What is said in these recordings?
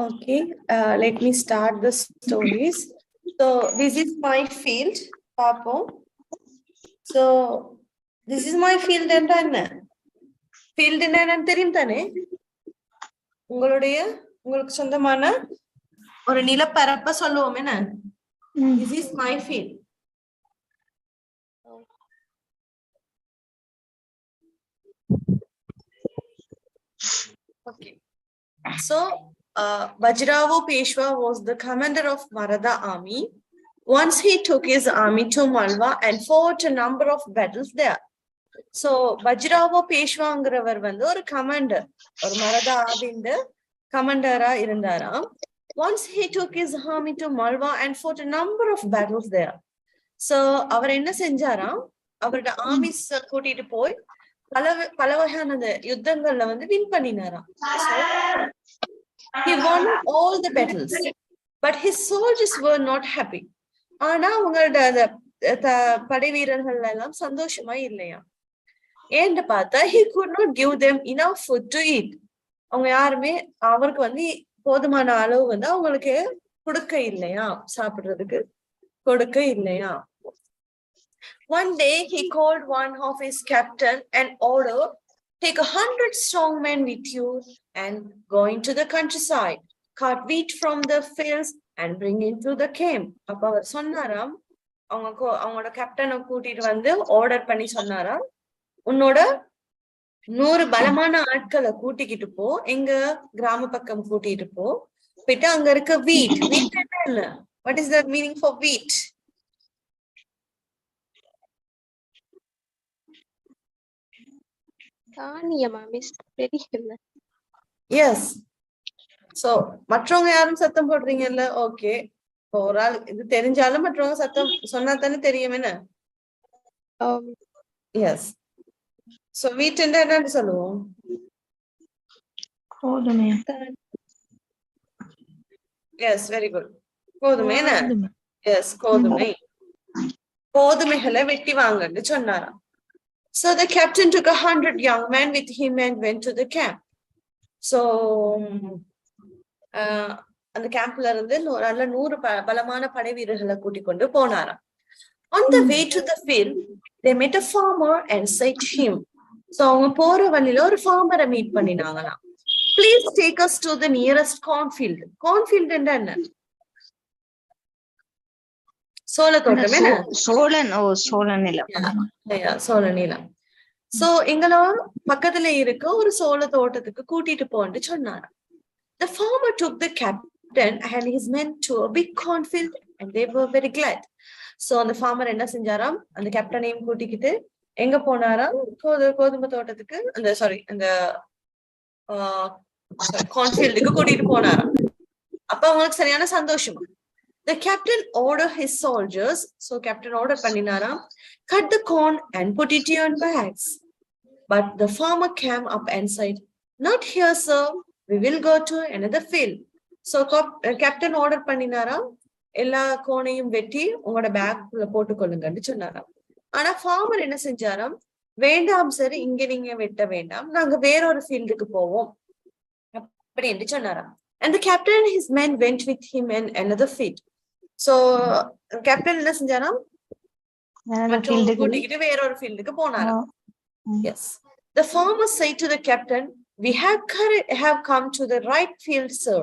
Okay, let me start the stories. So this is my field, Papo. So this is my field and field என்னன்னு தெரியும் தானே? உங்களுக்கு சொந்தமான ஒரு நிலப்பரப்ப சொல்லுவோம் என்ன? This is my field. Okay. So Bajirao Peshwa was the commander of Maratha army. Once he took his army to Malwa and fought a number of battles there. So Bajirao Peshwangravar vandu or commander or Maratha army commander irundara. Once he took his army to Malwa and fought a number of battles there. So அவர் என்ன செஞ்சாராம், அவரோட armies கூட்டிட்டு போய் பல வகையான யுத்தங்கள்ல வந்து win பண்ணினாராம். He won all the battles, but his soldiers were not happy. ஆனா அவங்களோட படை வீரர்கள் எல்லாம் சந்தோஷமா இல்லையா. ஏன்னு பார்த்தா he could not give them enough food to eat. அவங்க யாருமே அவருக்கு வந்து போதுமான அளவு வந்து அவங்களுக்கு கொடுக்க இல்லையா, சாப்பிடுறதுக்கு கொடுக்க இல்லையா. One day he called one of his captain and ordered, take 100 strong men with you and go into the countryside, cut wheat from the fields and bring it to the camp. அப்ப அவர் சொன்னாராம், அவங்களோட கேப்டனை கூட்டிட்டு வந்து order பண்ணி சொன்னாராம், உன்னோட 100 பலமான ஆட்களை கூட்டிக்கிட்டு போ, எங்க கிராம பக்கம் கூட்டிட்டு போயிட்டு அங்க இருக்க வீட் என்ன, what is the meaning for wheat? Yes. So மற்றவங்க யாரும் சத்தம் போடுறீங்கல்ல, ஓகே. ஒரு ஆள் இது தெரிஞ்சாலும் மற்றவங்க சத்தம் சொன்னா தானே தெரியும் என்ன. Yes. So wheat என்னன்னு சொல்லுவோம்? கோதுமை. Yes, very good. கோதுமை என்ன? Yes, கோதுமை. கோதுமைகளை வெட்டி வாங்கன்னு சொன்னாராம். So the captain took 100 young men with him and went to the camp. So அந்த கேம்ப்ல இருந்து நல்ல 100 பலமான படை வீரர்களை கூட்டிக் கொண்டு போனாராம். On the way to the field, they met a farmer and said to him. So அவங்க போற வழியில ஒரு farmer-ஐ meet பண்ணினாங்களாம். Please take us to the nearest cornfield. Cornfield என்ன? சோளத்தோட்டம் என்ன? சோழ நிலம். சோ எங்களோட பக்கத்துல இருக்க ஒரு சோழ தோட்டத்துக்கு கூட்டிட்டு போன்னு சொன்னாரு. The farmer took the captain and his men to a big cornfield and they were very glad. So அந்த farmer என்ன செஞ்சாராம், அந்த கேப்டனையும் கூட்டிக்கிட்டு எங்க போனாராம், கோதுமை தோட்டத்துக்கு அந்த கார்ன்ஃபீல்டுக்கு கூட்டிட்டு போனாராம். அப்ப அவங்களுக்கு சரியான சந்தோஷமா. The captain ordered his soldiers, so captain order பண்ணினாராம், cut the corn and put it in bags. But the farmer came up and said, not here, sir, we will go to another field. So captain order பண்ணினாராம், எல்லா கோனையும் வெட்டி உங்களோட பேக்ல போட்டுக்கொள்ளுங்கன்னு சொன்னாராம். ஆனா farmer என்ன செஞ்சாராம், வேண்டாம் sir, இங்க நீங்க வெட்ட வேண்டாம், நாங்க வேறொரு ஃபீல்டுக்கு போவோம் அப்படி என்று சொன்னாராம். And the captain and his men went with him in another field. So captain என்ன செஞ்சாராம், கூட்டிக்கிட்டு வேறொரு ஃபீல்டுக்கு போனாராம். Yes. The farmer said to the captain, we have come to the right field, sir.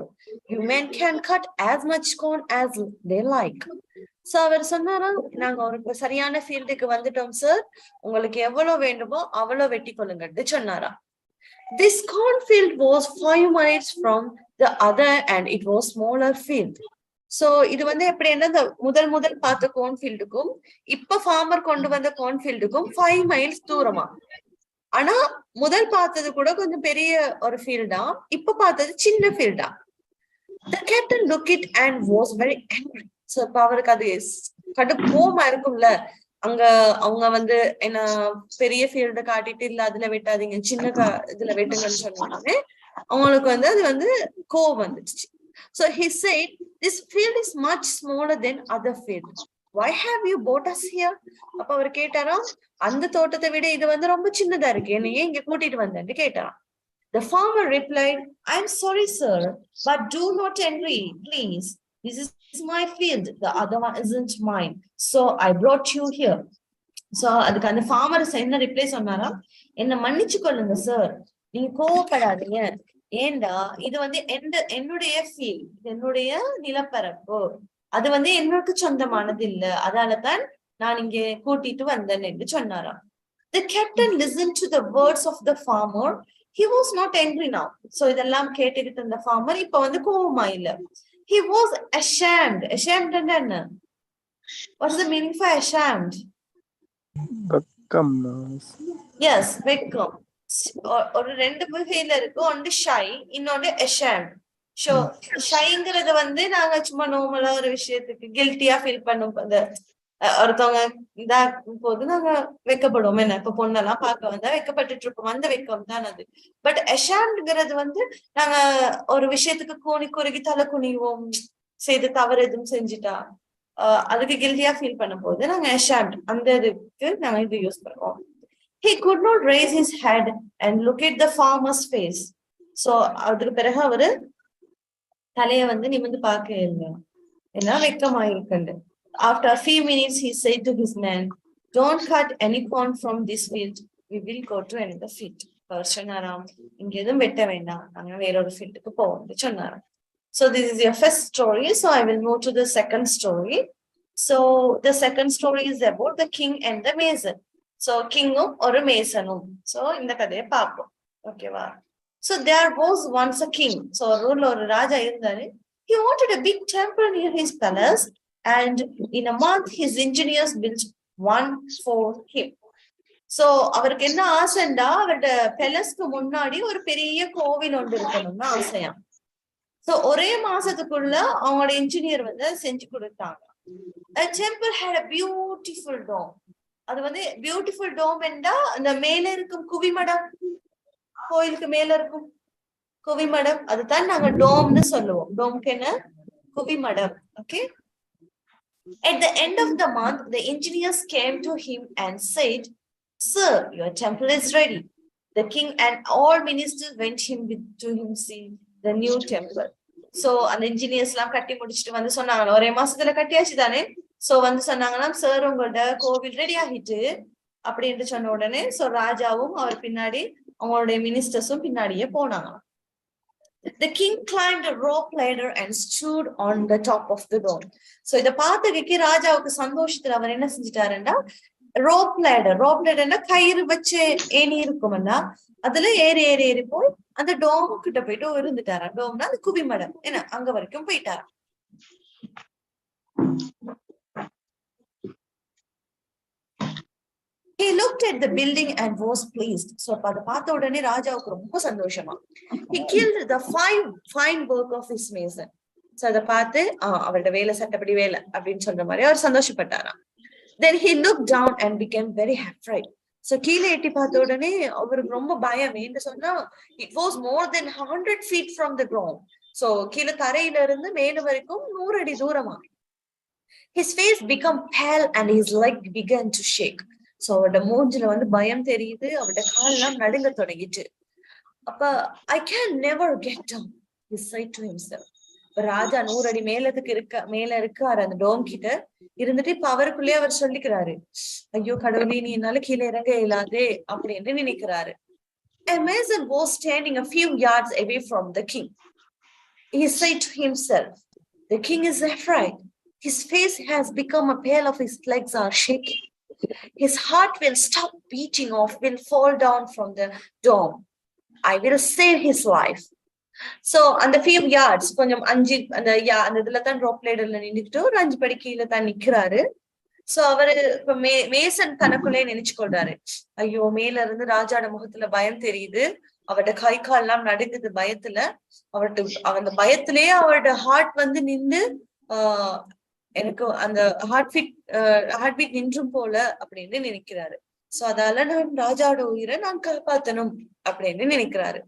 You men can cut as much corn as they like. So அவர் சொன்னாராம், நாங்க ஒரு சரியான ஃபீல்டுக்கு வந்துட்டோம் சார், உங்களுக்கு எவ்வளவு வேண்டுமோ அவ்வளவு வெட்டி கொள்ளுங்கன்னு சொன்னாராம். This cornfield was 5 miles from the other and it was smaller field. So இது வந்து எப்படி என்ன, முதல் பார்த்த கார்ன்ஃபீல்டுக்கும் இப்ப ஃபார்மர் கொண்டு வந்த கார்ன்ஃபீல்டுக்கும் 5 miles தூரமா. ஆனா முதல் பார்த்தது கூட கொஞ்சம் பெரிய ஒரு ஃபீல்டா, இப்ப பார்த்தது சின்ன ஃபீல்டா. The captain looked it and was very angry. So அவருக்கு அது கடுப்போமா இருக்கும்ல, அங்க அவங்க வந்து என்ன பெரிய ஃபீல்ட காட்டிட்டு இல்ல அதுல வெட்டாதீங்க, சின்ன இதுல வெட்டுங்கன்னு சொன்னாலே அவங்களுக்கு வந்து அது வந்து கோவம் வந்துடுச்சு. So he said, this field is much smaller than other fields. Why have you brought us here? அப்ப அவர் கேட்டாராம், அந்த தோட்டத்தை விட இது வந்து ரொம்ப சின்னதா இருக்கு, என்னையே இங்க கூட்டிட்டு வந்தேன்னு கேட்டாராம். The farmer replied, I'm sorry, sir, but do not envy, please. This is my field. The other one isn't mine. So I brought you here. So அதுக்கு அந்த farmer என்ன ரிப்ளை சொன்னாரா, என்ன மன்னிச்சு கொள்ளுங்க சார், நீங்க கோவப்படாதீங்க. ஏண்டா இது வந்து என்னுடைய ஃபீல்ட், என்னுடைய நிலப்பரப்பு, அது வந்து என்னோட சொந்தமானது இல்ல, அதாலதான் நான் இங்கே கூட்டிட்டு வந்தேன் என்று சொன்னாராம். The captain listened to the words of the farmer. He was not angry now. So இதெல்லாம் கேட்டுக்கிட்டு இருந்த farmer இப்ப வந்து கோவமா இல்ல. He was ashamed. Ashamed என்ன? What's the meaning for ashamed? வெக்கம். Yes, வெக்கம். ஒரு ரெண்டு வகையில இருக்கு. ஒன்று ஷை, இன்னொன்று ashamed. ஸோ ஷைங்கிறது வந்து நாங்க சும்மா நார்மலா ஒரு விஷயத்துக்கு கில்ட்டியா ஃபீல் பண்ணும். ஒருத்தவங்க இதா போது நாங்க வெக்கப்படுவோம். என்ன இப்ப பொண்ணெல்லாம் பார்க்க வந்தா வெக்கப்பட்டுட்டு இருப்போம், அந்த வெக்கம் தான் அது. பட் அஷாம்ங்கிறது வந்து நாங்க ஒரு விஷயத்துக்கு கூனி குறுகி தலை குனிவோம், செய்து தவறு எதுவும் செஞ்சுட்டா அதுக்கு கில்ட்டியா ஃபீல் பண்ணும் போது நாங்க அஷாம்ட், அந்த இதுக்கு நாங்க இது யூஸ் பண்ணுவோம். He could not raise his head and look at the farmer's face. So அதுக்கு பிறகு அவரு தலைய வந்து நிமிர்ந்து பார்க்க இல்லை, ஏன்னா வெக்கமாயிருக்கண்டு. After a few minutes, he said to his men, don't cut any corn from this field. We will go to another field. So this is your first story. So I will move to the second story. So the second story is about the king and the mason. So king or a mason. So in the kadhe papo. Okay, wow. So there was once a king. So a ruler or a raja in there. He wanted a big temple near his palace. And in a month, his engineers built one for him. So அவருக்கு என்ன ஆசைண்டா, அவரோட பேலஸ்க்கு முன்னாடி ஒரு பெரிய கோவில் ஒன்று இருக்கணும்னு ஆசையா. சோ ஒரே மாசத்துக்குள்ள அவங்களோட இன்ஜினியர் வந்து செஞ்சு கொடுத்தாங்க. A temple had a beautiful dome. அது வந்து பியூட்டிஃபுல் டோம் என்றா அந்த மேல இருக்கும் குவிமடம், கோயிலுக்கு மேல இருக்கும் குவிமடம், அதுதான் நாங்க டோம்னு சொல்லுவோம். டோம்க்கு என்ன? குவிமடம். Okay. At the end of the month, the engineers came to him and said, sir, your temple is ready. The king and all ministers went to him see the new temple. So அந்த engineers எல்லாம் கட்டி முடிச்சிட்டு வந்து சொன்னாங்க, ஒரே மாசத்துல கட்டியாச்சு தானே. சோ வந்து சொன்னாங்கன்னா, சார் உங்களோட கோவில் ரெடி ஆகிட்டு அப்படின்னு சொன்ன உடனே சோ ராஜாவும் அவர் பின்னாடி அவங்களுடைய மினிஸ்டர்ஸும் பின்னாடியே போனாங்க. The king climbed a rope ladder and stood on the top of the dome. So இத பார்த்ததுக்கு ராஜாவுக்கு சந்தோஷத்துல அவர் என்ன செஞ்சிட்டாருன்னா, ரோப் லேடர்னா கயிறு வச்சு ஏணி இருக்கும்னா அதுல ஏறி போய் அந்த டோம் கிட்ட போயிட்டு இருந்துட்டாரா. டோம்னா அந்த குவிமடம் என்ன, அங்க வரைக்கும் போயிட்டாரா. He looked at the building and was pleased. So அத பார்த்த உடனே ராஜாவுக்கு ரொம்ப சந்தோஷமா. He killed the fine work of his mason. So அத பார்த்து அவரோட வேலை சட்டப்படி வேலை அப்படின்னு சொல்ற மாதிரி அவர் சந்தோஷப்பட்டாராம். Then he looked down and became very afraid. So கீழே எட்டி பார்த்த உடனே அவருக்கு ரொம்ப பயம். என்ன சொன்னா, it was more than 100 feet from the ground. So கீழே தரையில இருந்து மேல வரைக்கும் 100 அடி தூரமா. His face became pale and his leg began to shake. So அவரோட மூஞ்சில வந்து பயம் தெரியுது, அவரோட கால்லாம் நடுங்க தொடங்கிட்டு. அப்ப I can never get down, he said to himself. ராஜா 100 அடி மேல இருக்காரு அந்த டோம் கிட்ட இருந்துட்டு இப்ப அவருக்குள்ளே அவர் சொல்லிக்கிறாரு, ஐயோ கடவுளே நீ என்னால கீழே இறங்க இயலாதே அப்படின்னு நினைக்கிறாரு. A mason was standing a few yards away from the king. He said to himself, the king is afraid. His face has become pale, of his legs are shaking. His heart will stop beating off, will fall down from the dome. I will save his life. So on the few yards, கொஞ்சம் அந்த இதுல தான் rope லேடர்ல நின்னுட்டு ஒரு 5 படி கீழே தான் நிக்கிறாரு. சோ அவரு இப்ப மேசன் தனக்குள்ளே நினைச்சு கொள்றாரு, ஐயோ மேல இருந்து ராஜாட முகத்துல பயம் தெரியுது, அவரோட கை கால் எல்லாம் நடுங்குது பயத்துல. அந்த பயத்திலேயே அவரோட ஹார்ட் வந்து நின்று எனக்கு அந்த ஹார்ட் பீட் நின்றும் போல அப்படின்னு நினைக்கிறாரு. சோ அதால நான் ராஜாவோட உயிரை நான் காப்பாத்தணும் அப்படின்னு நினைக்கிறாரு.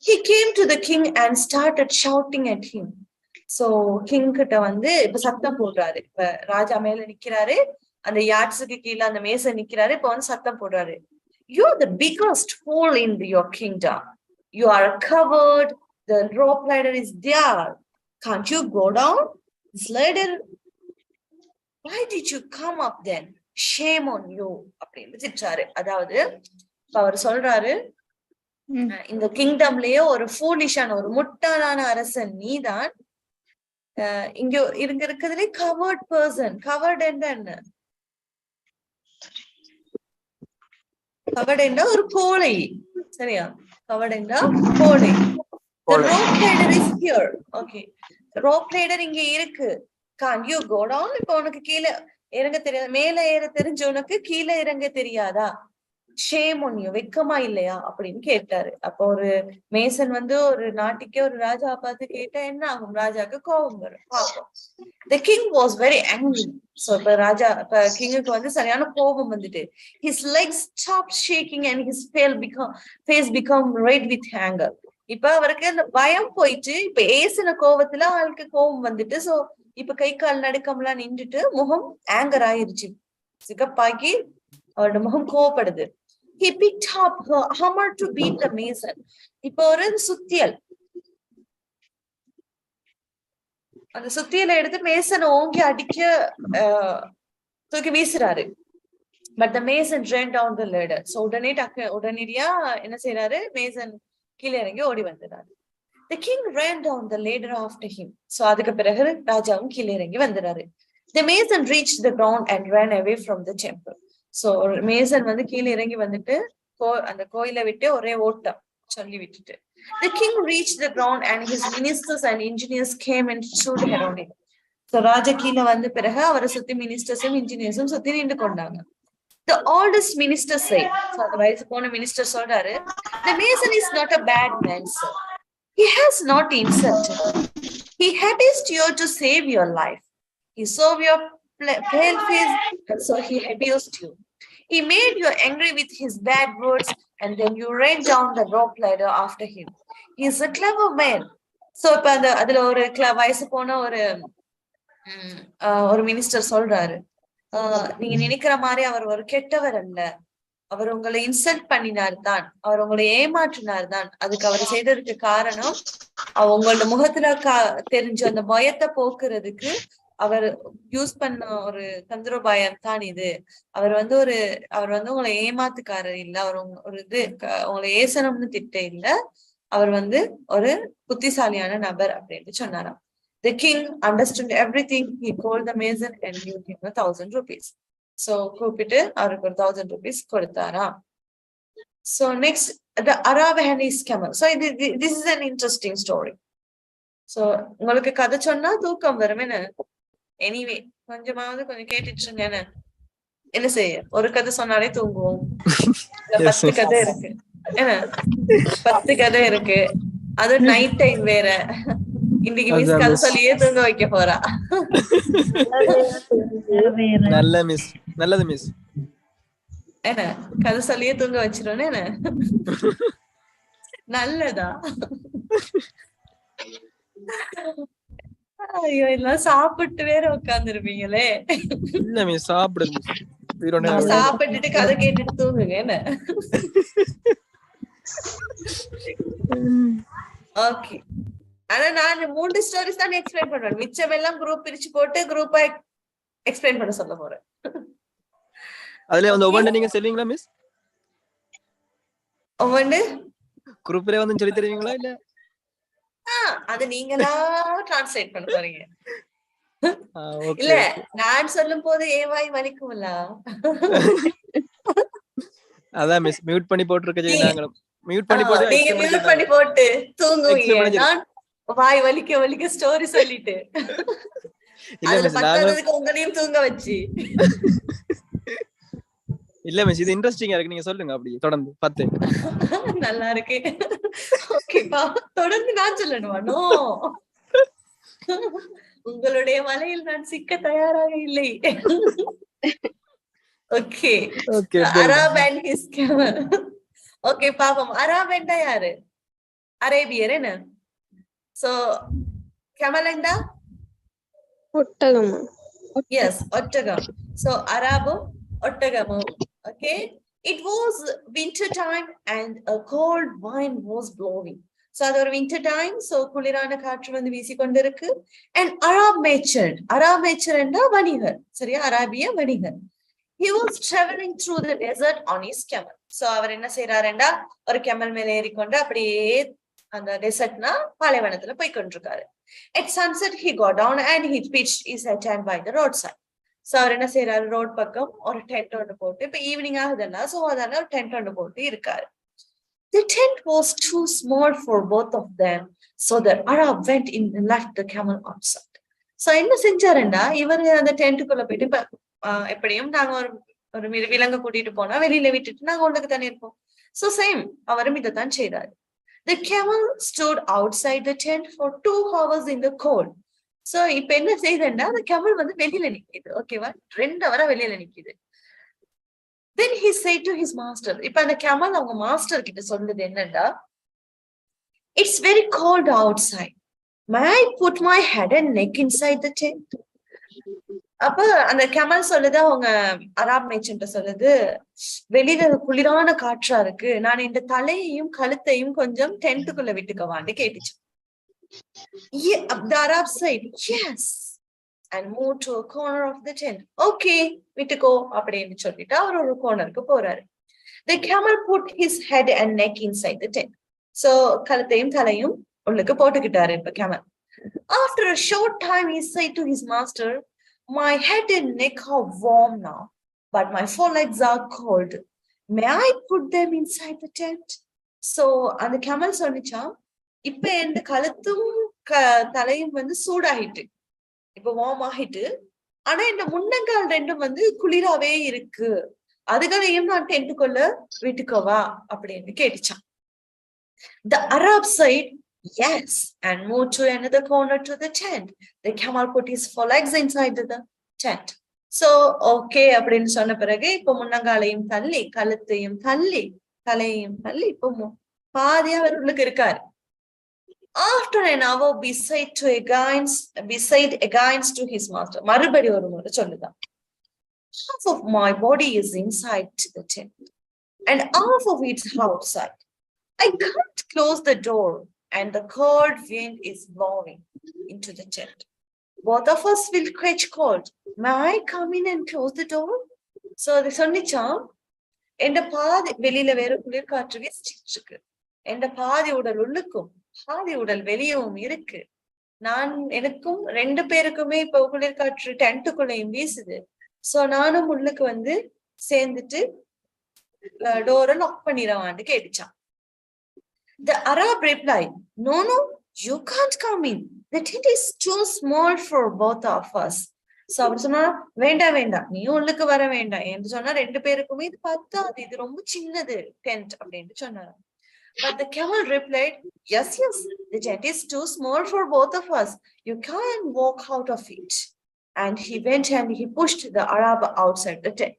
He came to the king and started shouting at him. So king கிட்ட வந்து இப்ப சத்தம் போடுறாரு. இப்ப ராஜா மேல நிக்கிறாரு, அந்த யாட்ஸுக்கு கீழே அந்த மேசன் நிக்கிறாரு. இப்ப வந்து சத்தம் போடுறாரு, you're the biggest fool in your kingdom. You are covered. The rope ladder is there. Can't you go down? This ladder. Why did you come up then? Shame on you. அப்படின்னு திட்டாரு. அதாவது அவர் சொல்றாரு, இந்த கிங்டம்லயே ஒரு ஃபூலிஷான ஒரு முட்டாளான அரசன் நீதான். இங்க இருக்கிறதுலே கவர்ட் பர்சன். கவர்ட் என்ன? கவர்ட் என்ன ஒரு கோழை. சரியா? கவர்ட் என்ன கோழை. The rope ladder is here. Okay. Rope ladder இங்க இருக்கு. Can't you go down? இப்ப உனக்கு கீழே இறங்க தெரியாது, மேல ஏற தெரிஞ்ச உனக்கு கீழே இறங்க தெரியாதா? Shame on you. வெக்கமா இல்லையா அப்படின்னு கேட்டாரு. அப்போ ஒரு மேசன் வந்து ஒரு நாட்டுக்கே ஒரு ராஜா பார்த்து கேட்டா என்ன ஆகும்? ராஜாக்கு கோபம் வரும். பாப்போம். The king was very angry. So இப்ப கிங்குக்கு வந்து சரியான கோபம் வந்துட்டு, his legs stopped shaking and his face become red with anger. இப்ப அவருக்கு அந்த பயம் போயிட்டு, இப்ப ஏசின கோபத்துல அவளுக்கு கோபம் வந்துட்டு, சோ இப்ப கை கால் நடுக்கம்லாம் நின்றுட்டு முகம் ஆங்கர் ஆயிருச்சு, சிகப்பாகி அவரோட முகம் கோவப்படுது. He picked up her hammer to beat the mason. இப்ப ஒரு சுத்தியல், அந்த சுத்தியலை எடுத்து மேசனை ஓங்கி அடிக்க தூக்கி வீசுறாரு. But the mason ran down the ladder. So உடனடியா என்ன செய்யறாரு? மேசன் கீழே இறங்கி ஓடி வந்துறாரு. The king ran down the ladder after him. So அதுக்கு பிறகு ராஜாவும் கீழே இறங்கி வந்துறாரு. The mason reached the ground and ran away from the temple. So Mason வந்து கீழே இறங்கி வந்துட்டு அந்த கோயிலை விட்டு ஒரே ஓட்டம் சொல்லி விட்டுட்டு. The king reached the ground and his ministers and engineers came and stood around him. So ராஜா கீழே வந்த பிறகு அவரை சுத்தி மினிஸ்டர்ஸும் இன்ஜினியர்ஸும் சுத்தி நின்று கொண்டாங்க. The oldest minister said, so அந்த வயசு போன மினிஸ்டர் சொல்றாரு, the mason is not a bad man, sir. He has not insulted. He happens here to save your life. He saw your pale face, and so he abused you. He made you angry with his bad words, and then you ran down the rope ladder after him. He is a clever man. So இப்ப அதுல ஒரு வயசு போன ஒரு minister சொல்றாரு, நீங்க நினைக்கிற மாதிரி அவர் ஒரு கெட்டவர் அல்ல. அவர் உங்களை இன்சல்ட் பண்ணினார் தான், அவர் உங்களை ஏமாற்றினார் தான். அதுக்கு அவர் செய்ததுக்கு காரணம், உங்களோட முகத்துல தெரிஞ்ச அந்த பயத்தை போக்குறதுக்கு அவர் யூஸ் பண்ண ஒரு தந்திரோபாயம் தான் இது. அவர் வந்து உங்களை ஏமாத்துக்காரர் இல்ல, அவர் உங்களை ஏசனம்னு திட்ட இல்ல, அவர் வந்து ஒரு புத்திசாலியான நபர் அப்படின்னு சொன்னாராம். The king understood everything. He called the mason and gave him 1,000 rupees. So கூப்பிட்டு அவருக்கு 1,000 rupees கொடுத்தாராம். So next, the Aravanese camel. So this is an interesting story. So உங்களுக்கு கதை சொன்னா தூக்கம் வரும் என்ன? எனிவே கொஞ்சமாவது கொஞ்சம் கேட்டுட்டு இருங்க. என்ன செய்ய, ஒரு கதை சொன்னாலே தூங்குவோம். 10 கதை இருக்கு என்ன, 10 கதை இருக்கு. அது நைட் டைம் வேற. இன்னைக்கு மிஸ் கதை சொல்லியே தூங்க வைக்க போறா. நல்ல மிஸ், நல்லது மிஸ். என்ன கதை சொல்லியே தூங்க வச்சிரும் என்ன? நல்லதா? ஐயோ, எல்லாம் சாப்பிட்டு வேற உட்கார்ந்துருப்பீங்களே. இல்ல மிஸ், சாப்பிடுங்க. சாப்பிட்டுட்டு கதை கேட்டுட்டு தூங்குங்க என்ன? ஓகே. ஆனா நான் 3 ஸ்டோரிஸ் தான் எக்ஸ்பிளைன் பண்ணுவேன். மிச்சம் எல்லாம் குரூப் பிரிச்சு போட்டு குரூப்பா எக்ஸ்பிளைன் பண்ண சொல்ல போறேன். அதுல வந்து ஒவ்வொன்று நீங்க சொல்லுவீங்களா மிஸ்? ஒவ்வொன்று குரூப்ல வந்து சொல்லி தருவீங்களா இல்ல? அது நீங்களா டிரான்ஸ்லேட் பண்ண போறீங்க. இல்ல நான் சொல்லும் போது ஏவாய் வலிக்கும்ல. அதான் மிஸ் மியூட் பண்ணி போட்டுருக்கீங்க. நாங்க மியூட் பண்ணி போட்டு நீங்க மியூட் பண்ணி போட்டு தூங்குவீங்க. நான் வாய் வலிக்க ஸ்டோரி சொல்லிட்டு அதுல பத்தாததுக்கு உங்களையும் தூங்க வச்சு. இல்ல மிஸ், இது இன்ட்ரெஸ்டிங்கா இருக்கு, நீங்க சொல்லுங்க அப்படியே தொடர்ந்து 10. நல்லா இருக்கு. ஓகேப்பா, தொடர்ந்து நான் சொல்லணுமா? நோ, உங்களுடைய வலையில் நான் சிக்க தயாராக இல்லை. Okay, Arab and his camel. Okay பாப்போம். அரப் என்றா யாரு? அரேபியர் என்ன? சோ கேமல் என்றா ஒட்டகம். எஸ், ஒட்டகம். சோ அரபும் ஒட்டகமும். Okay, It was winter time and a cold wind was blowing. So அது ஒரு winter time, so குளிரான காற்று வந்து வீசிக்கொண்டிருக்கு. And Arab merchant என்றா வணிகர், சரியா, அரேபிய வணிகர். He was traveling through the desert on his camel. So அவர் என்ன செய்யறாருண்டா ஒரு camel மேல ஏறிக்கொண்டு அப்படியே அந்த டெசர்ட்னா பாலைவனத்துல போய் கொண்டிருக்காரு. At sunset he got down and he pitched his tent by the roadside. So அவர் என்ன செய்யறாரு, ரோட் பக்கம் ஒரு டென்ட் ஒன்று போட்டு, இப்ப ஈவினிங் ஆகுதுன்னா சோ அதனால ஒரு டென்ட் ஒன்று போட்டு இருக்காரு. The tent was too small for both of them, so the Arab went in and left the camel outside. So என்ன செஞ்சாருன்னா இவர் அந்த டென்ட்டுக்குள்ள போயிட்டு, இப்ப எப்படியும் நாங்க ஒரு விலங்கு கூட்டிட்டு போனா வெளியில விட்டுட்டு நாங்க உள்ளுக்கு தானே இருப்போம். So same அவரும் இதைத்தான் செய்தாரு. The camel stood outside the tent for 2 hours in the cold. So இப்ப என்ன செய்யுதுன்னா அந்த கேமல் வந்து வெளியில நிக்குது, ஓகேவா, 2 hour வெளியில நிக்குது. Then he said to his master, இப்ப அந்த கேமல் அவங்க மாஸ்டர் கிட்ட சொல்லுது என்னன்னா, it's very cold outside, may I put my head and neck inside the tent? அப்ப அந்த கேமல் சொல்லுது அவங்க அராப் மேய்ச்சன்ட்ட சொல்லுது, வெளியில குளிரான காற்றா இருக்கு, நான் இந்த தலையையும் கழுத்தையும் கொஞ்சம் டென்ட்டுக்குள்ள விட்டுக்கவான்னு கேட்டுச்சு. The Arab said yes and moved to a corner of the tent. Okay, விட்டுக்கோ அப்படின்னு சொல்லிட்டு அவர் ஒரு கோர்னருக்கு போறாரு. The camel put his head and neck inside the tent. So கழுத்தையும் தலையும் உள்ளுக்கு போட்டுக்கிட்டாரு இப்ப camel. After a short time he said to his master, my head and neck are warm now, but my forelegs are cold. May I put them inside the tent? So அந்த camel சொன்னிச்சா, இப்ப இந்த கழுத்தும் தலையும் வந்து சூடாகிட்டு, இப்ப warm ஆகிட்டு, ஆனா இந்த முன்னங்கால் ரெண்டும் வந்து குளிராவே இருக்கு, அதுகளையும் நான் டென்ட்டுக்குள்ள விட்டுக்கவா அப்படின்னு கேட்டுச்சான். The Arab said yes and moved to another corner to the tent. The camel put his forelegs inside the tent. So okay அப்படின்னு சொன்ன பிறகு இப்ப முன்னங்காலையும் தள்ளி கழுத்தையும் தள்ளி தலையையும் தள்ளி இப்போ பாதியா அவர் உள்ளுக்கு இருக்காரு. After an hour beside against to his master, மறுபடி ஒரு முறை சொல்லுதான், half of my body is inside the tent and half of it is outside. I can't close the door and the cold wind is blowing into the tent. Both of us will catch cold. May I come in and close the door? So அது சொன்னிச்சான், எந்த பாதி வெளியில வேற குளிர் காற்று வீசிட்டு இருக்கு, எந்த பாதி உடல் உள்ளுக்கும் பாதி உடல் வெளியவும் இருக்கு, எனக்கும் 2 பேருக்குமே இப்ப குளிர்காற்று டென்ட்டுக்குள்ளையும் வீசுது, சோ நானும் உள்ளுக்கு வந்து சேர்ந்துட்டு டோரை lock பண்ணிடவான்னு கேட்டுச்சான். The Arab replied, no, you can't come in, the tent is too small for both of us. So அவர் சொன்னா, வேண்டாம் நீ உள்ளுக்கு வர வேண்டாம் என்று சொன்னா 2 பேருக்குமே இது பத்தாது, இது ரொம்ப சின்னது டென்ட் அப்படின்னு சொன்னாரு. But the camel replied, yes, the tent is too small for both of us. You can't walk out of it. And he went and he pushed the Arab outside the tent.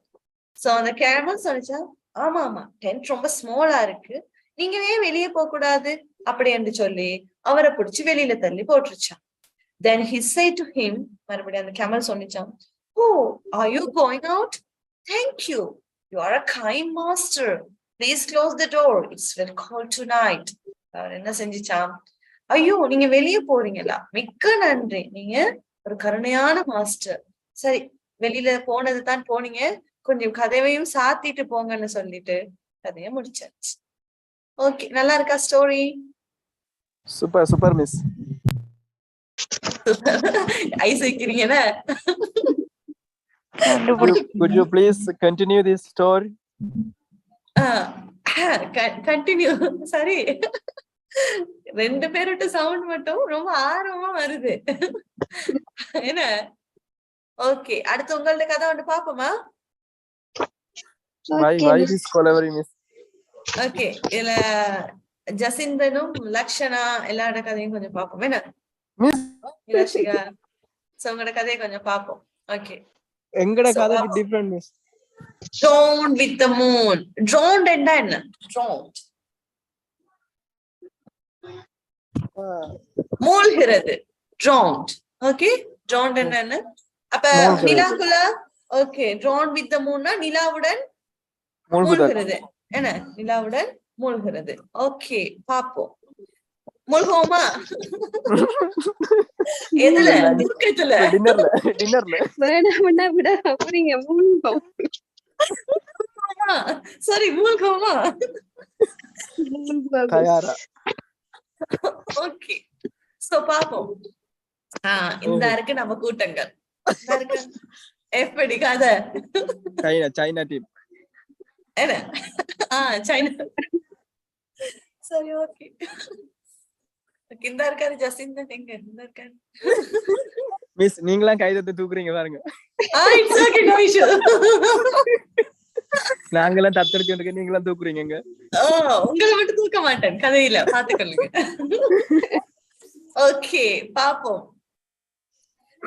So the camel சொன்னிச்சா, ஆமா tent ரொம்ப ஸ்மாலா இருக்கு, நீங்க ஏன் வெளியே போக கூடாது அப்படின்னு சொல்லி அவரை பிடிச்சு வெளியில தள்ளி போட்டுருச்சான். Then he said to him, மறுபடியும் அந்த camel சொன்னிச்சான், oh, are you going out? Thank you. You are a kind master. Please close the door. It's very cold tonight. அவர் என்ன செஞ்சிச்சான், ஐயோ நீங்க வெளியே போறீங்களா, மிக்க நன்றி, நீங்க ஒரு கருணையான மாஸ்டர், சரி வெளியில போனது தான் போனீங்க, கொஞ்சம் கதவையும் சாத்திட்டு போங்கன்னு சொல்லிட்டு கதையை முடிச்சாச்சு. ஓகே, நல்லா இருக்கா ஸ்டோரி? Super miss. ஐஸ் வைக்கிறீங்கன்னா could you please continue this story? Continue. சரி, 2 பேரோட சவுண்ட் மட்டும் ரொம்ப ஆர்வமா வருது என்ன? ஓகே, அடுத்து உங்களோட கதை ஒன்று பாப்போமா? ஓகே, இதுல ஜசிந்தனும் லக்ஷனா எல்லாரோட கதையும் கொஞ்சம் பாப்போம் என்ன? உங்களோட கதையை கொஞ்சம் பாப்போம். ஓகே, எங்கட கதை different miss. Drowned with the moon. Drowned and then drowned. மூழ்கிறது, drowned. Okay, drowned and then அப்ப நிலாக்குள்ள, okay, drowned with the moon னா நிலாவுடன் மூழ்கிறது. என்ன நிலாவுடன் மூழ்கிறது. ஓகே பாப்போம். மூழ்குவோமா? எதுல? தூக்கத்துல. டின்னர்ல வேணாம்னா விட அப்படிங்க மூழ்கும். சரி மூழ்குவோமா? தயாரா? ஓகே சோ பாப்போம். இந்த இருக்கு நம்ம கூட்டங்கள். எப்படி கதை? சைனா டீம் என்ன? சைனா. சரி ஓகே. இந்த இருக்காரு ஜசிந்தன் எங்க இந்த இருக்காரு. மிஸ் நீங்களாம் கைதத்தை தூக்குறீங்க பாருங்க. It's okay no issue. நாங்கெல்லாம் தத்தெடுத்து நீங்களாம் தூக்குறீங்க. உங்களை மட்டும் தூக்க மாட்டேன் கதையில பாத்துக்கொள்ளுங்க. ஓகே பாப்போம்.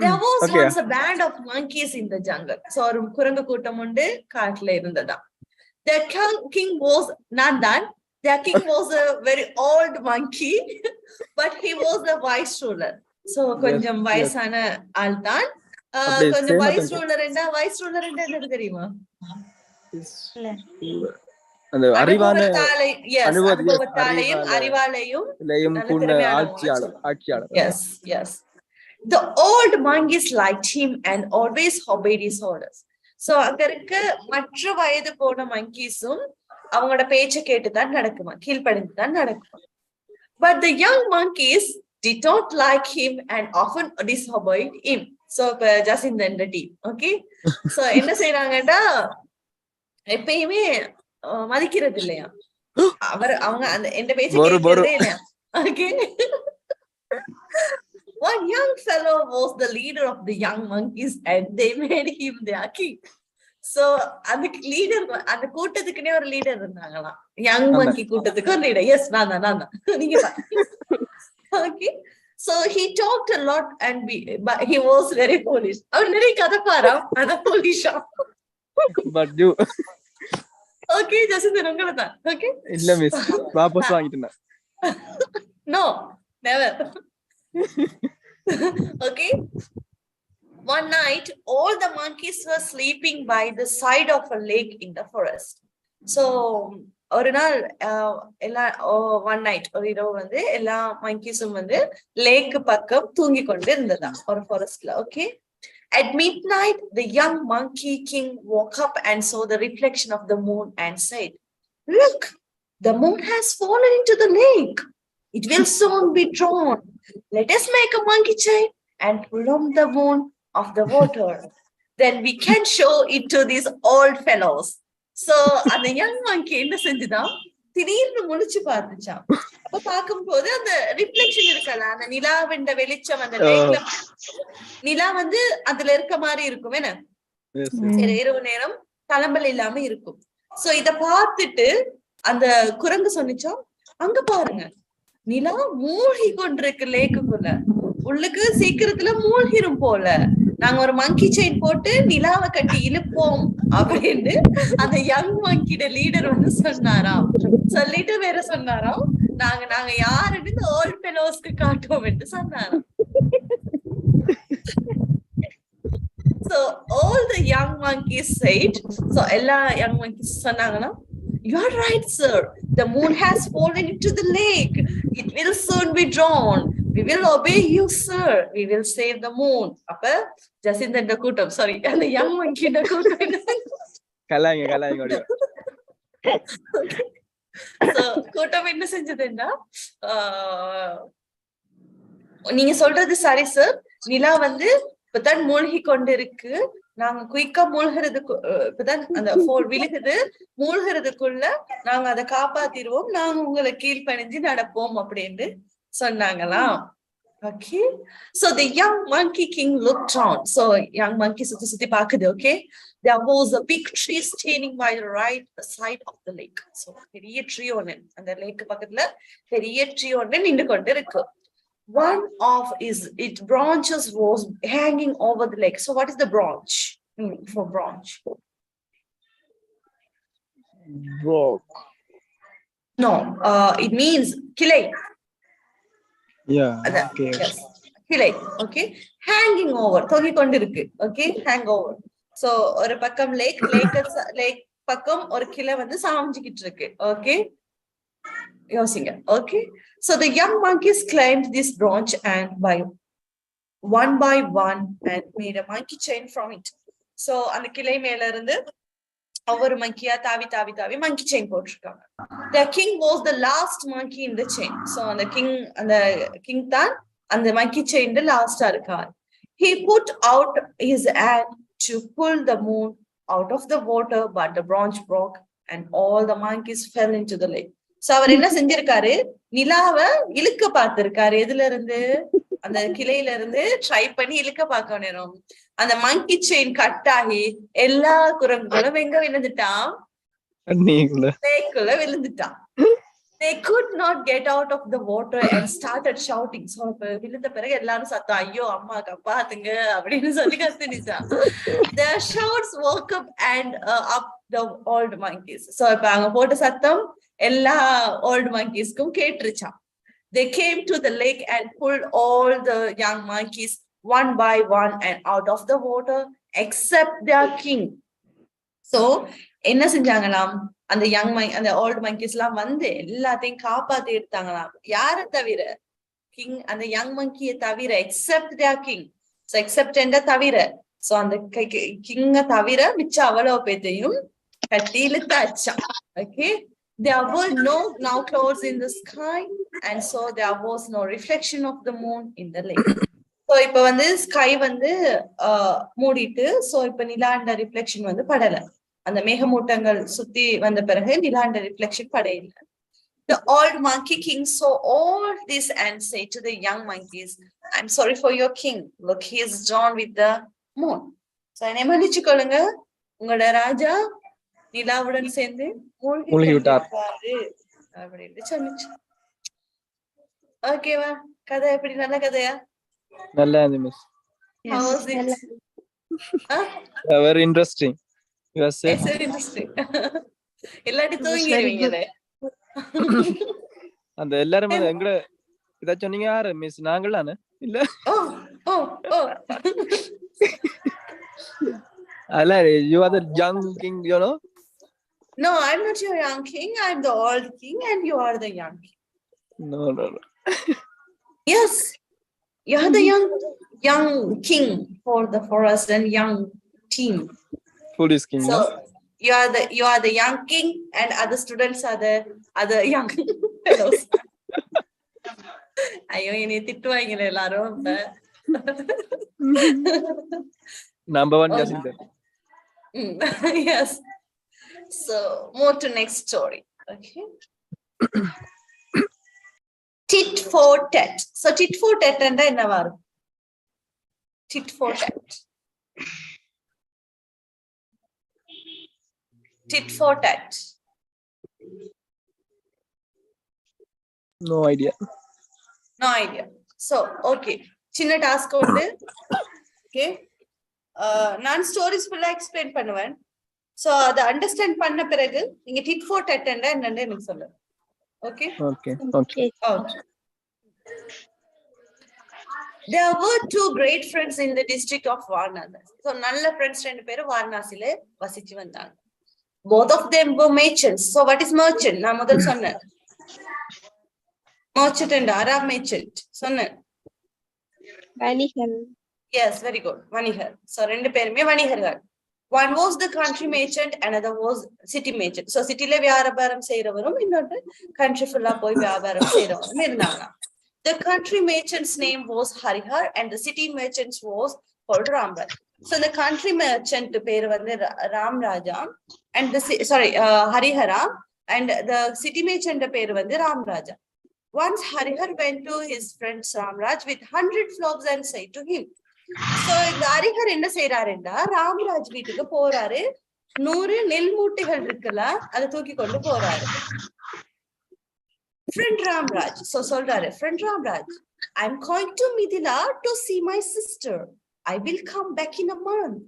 There was once a band of monkeys in the jungle. So ஒரு குரங்கு கூட்டம் உண்டு காட்டுல இருந்ததா. The king was not that. The king was a very old monkey, but he was a wise ruler. So கொஞ்சம் வயசான ஆள் தான். கொஞ்சம் wise ruler என்ன தெரியுமா? அந்த அறிவான அனுபவத்தாலையும் அறிவாலையும் ஆட்சியாளர். Yes. The old monkeys liked him and always obeyed his orders. So அங்க இருக்க மற்ற வயது போன மங்கீஸும் அவங்களோட பேச்ச கேட்டுதான் நடக்குமா, கீழ்ப்படிந்துதான் நடக்குமா. But the young monkeys did not like him and often disobeyed him. So Jacinda and the team, okay? So என்ன செய்யறாங்கன்னா எப்பயுமே மதிக்கிறது இல்லையா, அவங்க அந்த எந்த பேச்ச கேட்கறதே இல்லையா. Okay. One young fellow was the leader of the young monkeys and they made him their king. So அந்த லீடர், அந்த கூட்டத்துக்குனே ஒரு லீடர் இருந்தாங்களாம். யங் மங்கி கூட்டத்துக்கு ஒரு லீடர். எஸ் நான் தான் நீங்க. Okay. So he talked a lot but he was very foolish. அவர் நிறைய கதைப்பாரா, ஆனா foolish-ஆ. But you. Okay, ஜசிந்தன் உங்களை தான். Okay. இல்ல மிஸ் வாபஸ் வாங்கிட்டேன். No, never. Okay. One night, all the monkeys were sleeping by the side of a lake in the forest. So, ஒரு நாள் one night ஒரு இரவு வந்து எல்லா மங்கீஸும் வந்து லேக் பக்கம் தூங்கி கொண்டு இருந்ததா ஒரு ஃபாரஸ்ட்ல. Okay. At midnight, the young monkey king woke up and saw the reflection of the moon and said, "Look, the moon has fallen into the lake. It will soon be drawn. Let us make a monkey chain and pull on the moon of the water. Then we can show it to these old fellows." So, அந்த young monkey என்ன செஞ்சுதான் திடீர்னு முழிச்சு பார்த்துச்சான். அப்ப பார்க்கும்போது அந்த reflection இருக்கல, அந்த நிலாவின் வெளிச்சம், அந்த லேக்ல நிலா வந்து அதுல இருக்க மாதிரி இருக்கும். என்ன சரி, இரவு நேரம் தளம்பல் இல்லாம இருக்கும். சோ இத பார்த்துட்டு அந்த குரங்கு சொன்னிச்சோம், அங்க பாருங்க நிலா மூழ்கி கொண்டிருக்கு லேக்குக்குள்ள, உள்ளுக்கு சீக்கிரத்துல மூழ்கிரும் போல. நாங்க ஒரு மங்கி செயின் போட்டு நிலாவை கட்டி இழுப்போம் அப்படின்னு அந்த யங் மங்கிட லீடர் வந்து சொன்னாராம். சொல்லிட்டு வேற சொன்னாராம், நாங்க யாருன்னு இந்த ஓல்ட் ஃபெலோஸ்க்கு காட்டுவோம் என்று சொன்னாராம். So all the young monkeys said, so எல்லா young monkeys சொன்னாங்கன்னா, "You are right, sir. The moon has fallen into the lake. It will soon be drawn. We will obey you, sir. We will save the moon." அப்ப ஜசிந்தன் கூட்டம், sorry அந்த young monkey கூட்டம் கலாய்ங்க. So கூட்டம் என்ன செஞ்சதுன்னா, நீங்க சொல்றது சரி சார், நிலா வந்து இப்பதான் மூழ்கி கொண்டு இருக்கு, நாங்க குயிக்கா மூழ்கிறதுக்கு இப்பதான் அந்த விழுகுது, மூழ்கிறதுக்குள்ள நாங்க அதை காப்பாத்திடுவோம், நாங்க உங்களை கீழ்ப்பணிஞ்சு நடப்போம் அப்படின்னு சொன்னாங்களாம். Okay, so the young monkey king looked on. So young monkey சுத்தி பாக்குது. Okay, there was a big tree standing by the right side of the lake. So பெரிய ட்ரீ ஒண்ணு அந்த லேக் பக்கத்துல பெரிய ட்ரீ ஒண்ணு நின்று கொண்டு இருக்கு. One of its branches was hanging over the lake. So what is the branch? For branch? Rock. No, it means kilai. Yeah. Okay. Yes. Kilai. Okay. Hanging over. தொங்கி கொண்டு இருக்கு. Okay. Hang over. So ஒரு பக்கம் லேக் பக்கம் ஒரு கிளை வந்து சாஞ்சிக்கிட்டு இருக்கு. ஓகே, யோசிங்க. Okay, so the young monkeys climbed this branch and by one and made a monkey chain from it. So அந்த கிளை மேல இருந்து ஒவ்வொரு மங்கியா தாவி தாவி தாவி monkey chain போட்டிருக்காங்க. The king was the last monkey in the chain. So அந்த king தான் அந்த monkey chain லாஸ்டா இருக்கார். He put out his hand to pull the moon out of the water, but the branch broke and all the monkeys fell into the lake. So அவர் என்ன செஞ்சிருக்காரு, நிலாவை இழுக்க பார்த்திருக்காரு. எதுல இருந்து, அந்த கிளையில இருந்து ட்ரை பண்ணி இழுக்க பார்க்க நேரம் அந்த மங்கி செயின் கட் ஆகி எல்லா குரங்குகளும் எங்க விழுந்துட்டான், லேக்குள்ள விழுந்துட்டான். They could not get out of the water and started shouting. So விழுந்த பிறகு எல்லாரும் சத்தம், ஐயோ அம்மா காப்பாத்துங்க அப்படின்னு சொல்லி கத்துனிச்சான். Their shouts woke up and up the old monkeys. So இப்ப அங்க போட்ட சத்தம் எல்லா old monkeysக்கும் கேட்டுருச்சான். They came to the lake and pulled all the young monkeys one by one and out of the water except their king. So என்ன செஞ்சாங்களாம், அந்த அந்த old monkeys எல்லாம் வந்து எல்லாத்தையும் காப்பாத்தி எடுத்தாங்களாம். யார தவிர, கிங், அந்த யங் மங்கிய தவிர, except their king. So except என்ற தவிர, சோ அந்த கிங்க தவிர மிச்ச அவ்வளவு பேத்தையும் கட்டி இழுத்தாச்சான். Okay, there were no now clouds in the sky and so there was no reflection of the moon in the lake. So இப்ப வந்து ஸ்கை வந்து மூடிட்டு, சோ இப்ப நிலாண்ட ரிஃப்ளெக்ஷன் வந்து படல. அந்த மேகமூட்டங்கள் சுத்தி வந்த பிறகு நிலாண்ட ரிஃப்ளெக்ஷன் படையில. The old monkey king saw all this and said to the young monkeys, I'm sorry for your king. Look, he is drawn with the moon. So என்னை மன்னிச்சு கொள்ளுங்க, உங்களோட ராஜா நிலாவுடன் சேர்ந்து மூழ்கி விட்டாரு அப்படின்னு சொன்னிச்சு. ஓகேவா, கதை எப்படி? நல்ல கதையா? நல்லா இருந்துச்சு miss. How was it? Very interesting. Yes, it's very interesting. எல்லாட்டி தூங்கிடுவீங்களே. அந்த எல்லாரும் எங்கட இத சொன்னீங்க யாரு மிஸ்? நாங்களானே இல்ல? ஓ ஓ ஓ அல்ல, you are the young king, you know? No, I'm not your young king. I'm the old king and you are the young king. No. Yes, you are the young king for the forest and young team. Foolish king. So you are the young king and other students are the other young fellows. ஐயோ, இனி திட்டுவாங்க எல்லாரும். Number one guessing that. Yes. So more to next story. Okay. Tit for tat. So tit for tat and enna varum? Tit for tat. Tit for tat. No idea. So okay, சின்ன task உண்டு. Okay, நான் stories ஃபுல்லா explain பண்ணுவேன். So அதை understand பண்ண பிறகு நீங்க did for டட் என்னன்னு எனக்கு சொல்லுங்க. Okay okay. There were two great friends in the district of Varanasi. So நல்ல ஃப்ரெண்ட்ஸ் ரெண்டு பேரும் வாரணாசில வசிச்சு வந்தாங்க. Both of them were merchants. So what is merchant? நான் முதல் சொன்னேன். Merchant and Arab merchant. சொன்னேன். வணிகர். Yes, very good. வணிகர். So ரெண்டு பேருமே வணிகர்கள். One was the country merchant, another was city merchant. So cityல வியாபாரம் செய்யறவரும் இன்னொரு country full-ஆ போய் வியாபாரம் செய்யறவரும் இருந்தாங்க. The country merchant's name was Harihar and the city merchant's was called Ramraj. So the country merchant பேர் வந்து ராம்ராஜா and Harihara and the city merchant பேர் வந்து ராம்ராஜா. Once Harihar went to his friend Ramraj with 100 flocks and said to him. So இந்த ஹரிஹர் என்ன செய்யறாருன்னா, ராம்ராஜ் வீட்டுக்கு போறாரு. 100 நெல் மூட்டைகள் இருக்குல்ல, அதை தூக்கி கொண்டு போறாரு. Friend Ramraj, so சொல்றாரு, friend Ramraj, I'm going to Mithila to see my sister. I will come back in a month.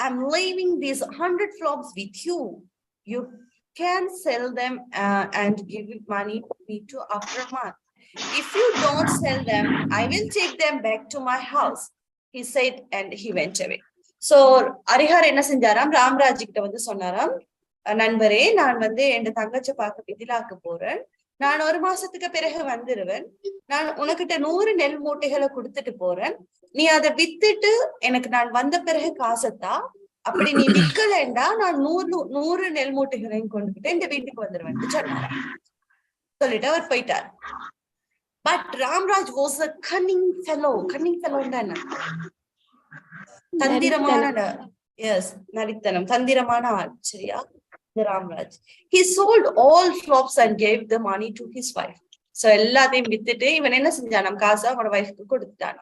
I'm leaving these 100 flocks with you. You can sell them and give money to me too after a month. If you don't sell them, I will take them back to my house. He said and he went away. So Harihar என்ன செஞ்சாராம், ராம்ராஜ் கிட்ட வந்து சொன்னாராம், நண்பரே, நான் என் தங்கச்ச பார்க்க மிதிலாக்கு போறேன். நான் 1 மாசத்துக்கு பிறகு வந்துருவேன். நான் உனக்கிட்ட 100 நெல் மூட்டைகளை கொடுத்துட்டு போறேன். நீ அதை வித்துட்டு எனக்கு நான் வந்த பிறகு காசத்தா. அப்படி நீ விற்கலண்டா நான் 100 நெல் மூட்டைகளையும் கொண்டுகிட்டு இந்த வீட்டுக்கு வந்துருவேன் சொன்னார். சொல்லிட்டு அவர் போயிட்டார். But Ramraj was a cunning fellow. cunning fellow என்ன? தந்திரமான, எஸ், நரித்தனம், தந்திரமான ஆள். சரியா? Ramraj. He sold all flops and gave the money to his wife. So எல்லாத்தையும் வித்துட்டு இவன் என்ன செஞ்சான்? நம்ம காசை அவனோட வைஃப்க்கு கொடுத்துட்டான்.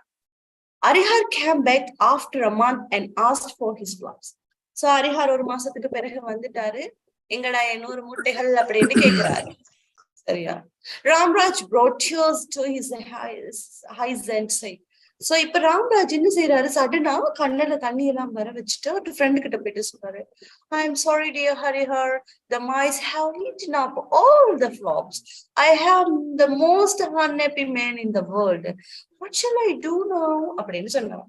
அரிஹார் came back after a month and asked for his flops. So அரிஹார் 1 மாசத்துக்கு பிறகு வந்துட்டாரு. எங்கடா 100 மூட்டைகள் அப்படின்னு கேட்கிறாரு. சரியா? Ramraj brought tears to his eyes and said, so இப்ப ராம்ராஜ் என்ன செய்யறாரு? சடனா கண்ணுல தண்ணி எல்லாம் வர வச்சுட்டு ஒரு ஃப்ரெண்டு கிட்ட போயிட்டு சொல்றாரு, I am sorry dear Harihar, the mice have eaten up all the flops. I have the most unhappy man in the world. What shall I do now? அப்படின்னு சொன்னான்.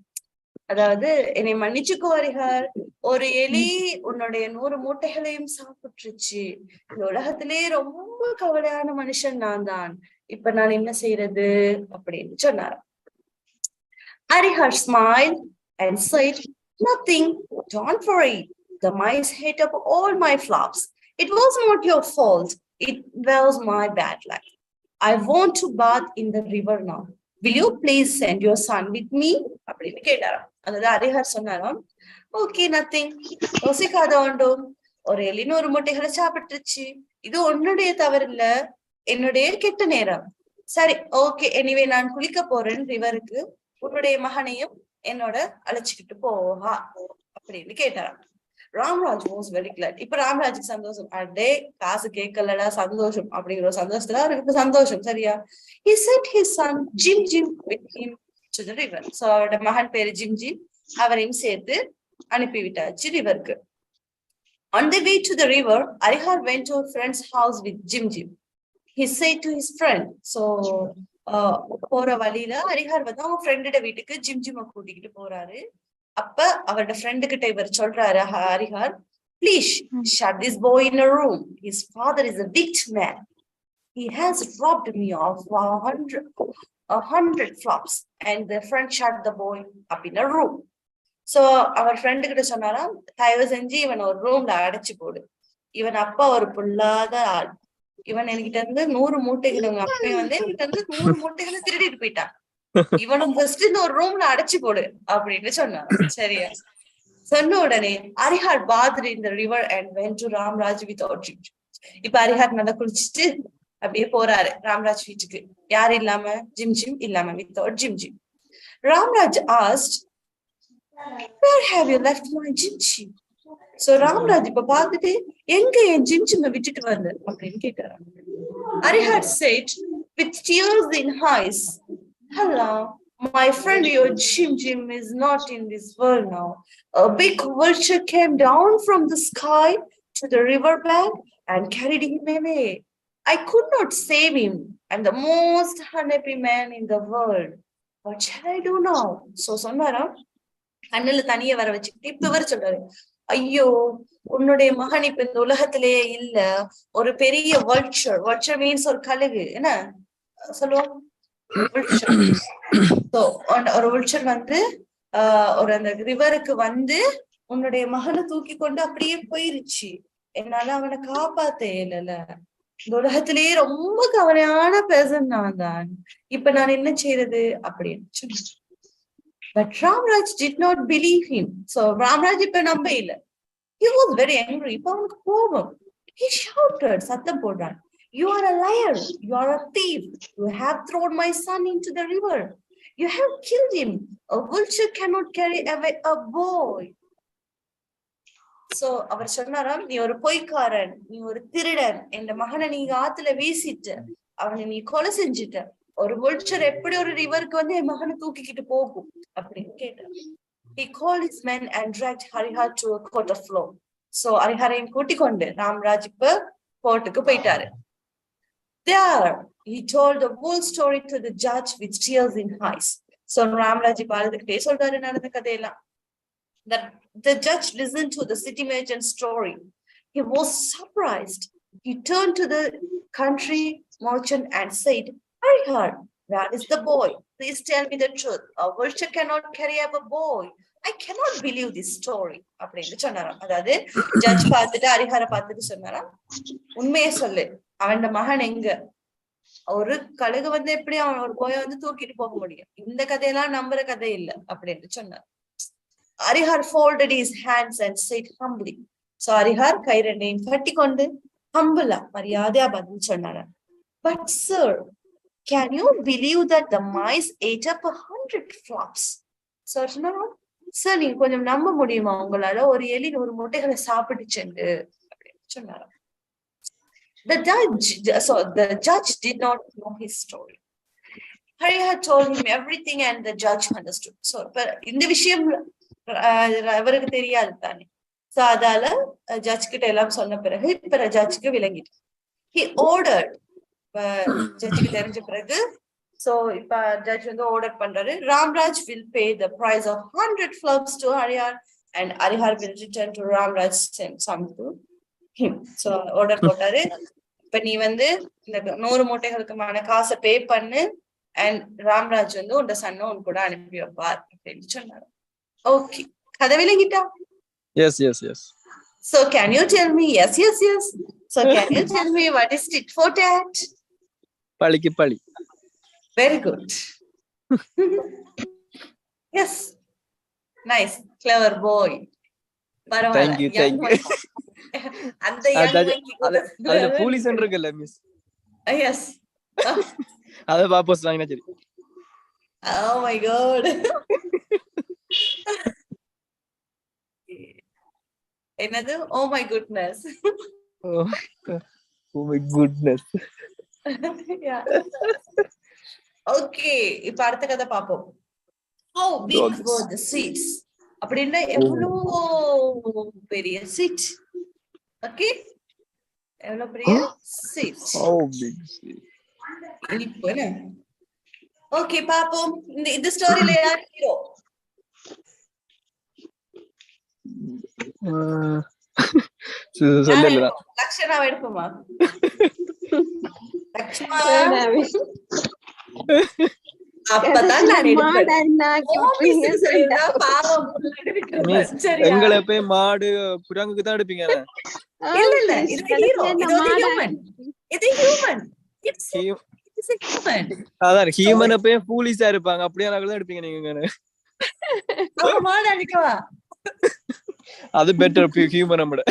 அதாவது, என்னை மன்னிச்சுக்கோ ஹரிஹர், ஒரு எலி உன்னுடைய 100 மூட்டைகளையும் சாப்பிட்டுருச்சு. இந்த உலகத்திலே ரொம்ப கவலையான மனுஷன் நான் தான். இப்ப நான் என்ன செய்யறது அப்படின்னு சொன்னார். Harihar smiled and said, nothing, don't worry. The mice ate up all my flops. It was not your fault. It was my bad luck. I want to bath in the river now. Will you please send your son with me? அப்படின்னு கேட்டாராம். அதாவது ஹரிஹர் சொன்னாராம், okay, nothing, யோசிக்காத ஒன்றும். ஒரு எலி 100 மூட்டைகளை சாப்பிட்டுருச்சு. இது உன்னுடைய தவறு இல்ல, என்னுடைய கெட்ட நேரம். சரி, ஓகே, எனிவே நான் குளிக்க போறேன் ரிவருக்கு. உன்னுடைய மகனையும் என்னோட அழைச்சிக்கிட்டு போவா அப்படின்னு கேட்டாராம். Ramraj was very glad. இப்ப ராம்ராஜுக்கு சந்தோஷம். அடே, காசு கேட்கலடா, சந்தோஷம் அப்படிங்கிற ஒரு சந்தோஷத்துல அவருக்கு சந்தோஷம். சரியா? He sent his son Jim with him to the river. So அவரோட மகன் பேரு ஜிம், அவரையும் சேர்த்து அனுப்பிவிட்டாச்சு ரிவருக்கு. On the way to the river, Harihar went to a friend's house with Jim. He said to his friend, so போற வழியில ஹரிஹர் அவங்க ஃப்ரெண்டோட வீட்டுக்கு ஜிம் கூட்டிக்கிட்டு போறாரு. அப்ப அவரோட ஃப்ரெண்டு கிட்ட இவர் சொல்றாரு, Harihar, please shut this boy in a room. His father is a wicked man. He has robbed me of 100 flops. And the friend shut the boy up in a room. So அவர் friend கிட்ட சொன்னாராம், தயவு செஞ்சு இவன் ஒரு ரூம்ல அடைச்சு போடு. இவன் அப்பா ஒரு பொல்லாத ஆள். இவன் என்கிட்ட இருந்து 100 மூட்டைகள், உங்க அப்பையும் என்கிட்ட இருந்து 100 மூட்டைகளை திருடிட்டு போயிட்டான். இவனும் ஃபர்ஸ்ட் இந்த ஒரு ரூம்ல அடைச்சு போடு அப்படின்னு சொன்னான். சரியா? சொன்ன உடனே Harihar bathed in the river and went to Ramraj without Jim. இப்ப ஹரிஹர் நல்லா குளிச்சுட்டு அப்படியே போறாரு ராம்ராஜ் வீட்டுக்கு. யார் இல்லாம? ஜிம் இல்லாம, without Jim. Ramraj asked, where have you left my Jim? So Ramraj இப்ப பார்த்துட்டு, எங்க என் ஜிம் விட்டுட்டு வந்த அப்படின்னு கேட்டாராம். Harihar said with tears in eyes, hello, my friend, your Jim is not in this world now. A big vulture came down from the sky to the river bank and carried him away. I could not save him. I'm the most unhappy man in the world. What shall I do now? So சொன்னாராம், கண்ணுல தனிய வர வச்சுக்கிட்டு இப்ப வர சொல்றாரு, ஐயோ, உன்னுடைய மகன் இப்ப இந்த உலகத்திலேயே இல்ல. ஒரு பெரிய வல்ச்சர் மீன்ஸ் ஒரு கழுகு, என்ன சொல்லுவோம், ஒரு வல்ச்சர் ஒரு அந்த ரிவருக்கு உன்னுடைய மகனை தூக்கி கொண்டு அப்படியே போயிருச்சு. என்னால அவனை காப்பாத்த இயலல. இந்த உலகத்திலேயே ரொம்ப கவலையான பெர்சன் நான் தான். இப்ப நான் என்ன செய்யறது அப்படின்னு சொல்லி. But Ramraj did not believe him. So Ramraj இப்ப நம்ப இல்ல. He was very angry. இப்ப அவனுக்கு கோபம். He shouted, சத்தம் போடுறான், you are a liar. You are a thief. You have thrown my son into the river. You have killed him. A vulture cannot carry away a boy. So அவர் சொன்னாராம், நீ ஒரு பொய்க்காரன், நீ ஒரு திருடன், என் மகனை நீங்க ஆத்துல வீசிட்ட, அவனை நீ கொலை செஞ்சுட்ட. ஒரு vulture எப்படி ஒரு ரிவருக்கு என் மகனை தூக்கிக்கிட்டு போகும் அப்படின்னு கேட்டார். He called his men and dragged Harihar to a court of law. So ஹரிஹரையும் கூட்டிக் கொண்டு ராம்ராஜ் இப்ப கோர்ட்டுக்கு போயிட்டாரு. There he told the whole story to the judge with tears in eyes. So Ramraj இப்ப அழுதுகிட்டே சொல்றாரு நடந்த கதையெல்லாம். The judge listened to the city merchant's story. He was surprised. He turned to the country merchant and said, Harihar, where is the boy? Please tell me the truth. A vulture cannot carry up a boy. I cannot believe this story. அப்படின்னு சொன்னாராம். அதாவது judge பார்த்துட்டு ஹரிஹரை பார்த்துட்டு சொன்னாராம், உண்மையை சொல்லு, அவன் மகன் எங்க? ஒரு கழுகு வந்து எப்படி அவன் ஒரு போய வந்து தூக்கிட்டு போக முடியும்? இந்த கதையெல்லாம் நம்புற கதை இல்ல அப்படின்னு சொன்னார். Harihar folded his hands and said humbly. So Harihar கை ரெண்டையும் கட்டி கொண்டு ஹம்பிளா மரியாதையா பதில் சொன்னார். But sir, can you believe that the mice ate up 100 flops? Sir சொன்னாரா, சார் நீங்க கொஞ்சம் நம்ப முடியுமா உங்களால ஒரு எலி 100 முட்டைகளை சாப்பிட்டுச்சுண்டு அப்படின்னு சொன்னாராம். The judge did not know his story. Harihar told him everything and the judge understood. So இந்த விஷயம் அவருக்கு தெரியாது தானே. சோ அதால ஜட்ஜ் கிட்ட எல்லாம் சொன்ன பிறகு இப்ப ஜட்ஜுக்கு விளங்கிட்டு he ordered, ஜட்ஜுக்கு தெரிஞ்ச பிறகு சோ இப்ப ஜட்ஜ் வந்து ஆர்டர் பண்றாரு, Ramraj will pay the price of 100 flops to Harihar and Harihar will return to Ramraj some to him. So order போட்டாரு, இப்ப நீ வந்து இந்த 100 மூட்டைகளுக்குமான காசை பே பண்ணு and ராம்ராஜ் வந்து உன் சன்ன உன் கூட அனுப்பி வைப்பார் அப்படின்னு சொன்னாரு. Okay, கதை விளங்கிட்டா? Yes. So can you tell me? Yes. So can you tell me what is tit for tat? Paliki pali. Very good. Yes. Nice. Clever boy. Thank you. And the young monkey. Adha police endrukalla miss. Yes. Adha vapas vaangina seri. Oh my god. என்னது? Oh my goodness. Oh my goodness. Yeah. Okay, இப்ப அடுத்த கதை பாப்போம். How big were the seats? அப்படின்னா எவ்வளவு பெரிய seat? Okay, எவ்வளவு பெரிய seat? How big seat? இனிப்பு. Okay, பாப்போம். இந்த ஸ்டோரியில யார் ஹீரோ? சொல்லல. லக்ஷனா எடுப்போமா? லக்ஷ்மா அப்பதான் நான் எங்களை போய் மாடு குரங்குக்கு தான் எடுப்பீங்க. இல்ல இது ஹீரோ, இது ஹியூமன். இது ஹியூமன். அதான் ஹியூமன் போய் ஃபூலிஷா இருப்பாங்க, அப்படியே தான் எடுப்பீங்க நீங்க. மாடு அடிக்கவா? அது பெட்டர் ஹியூமன் விட.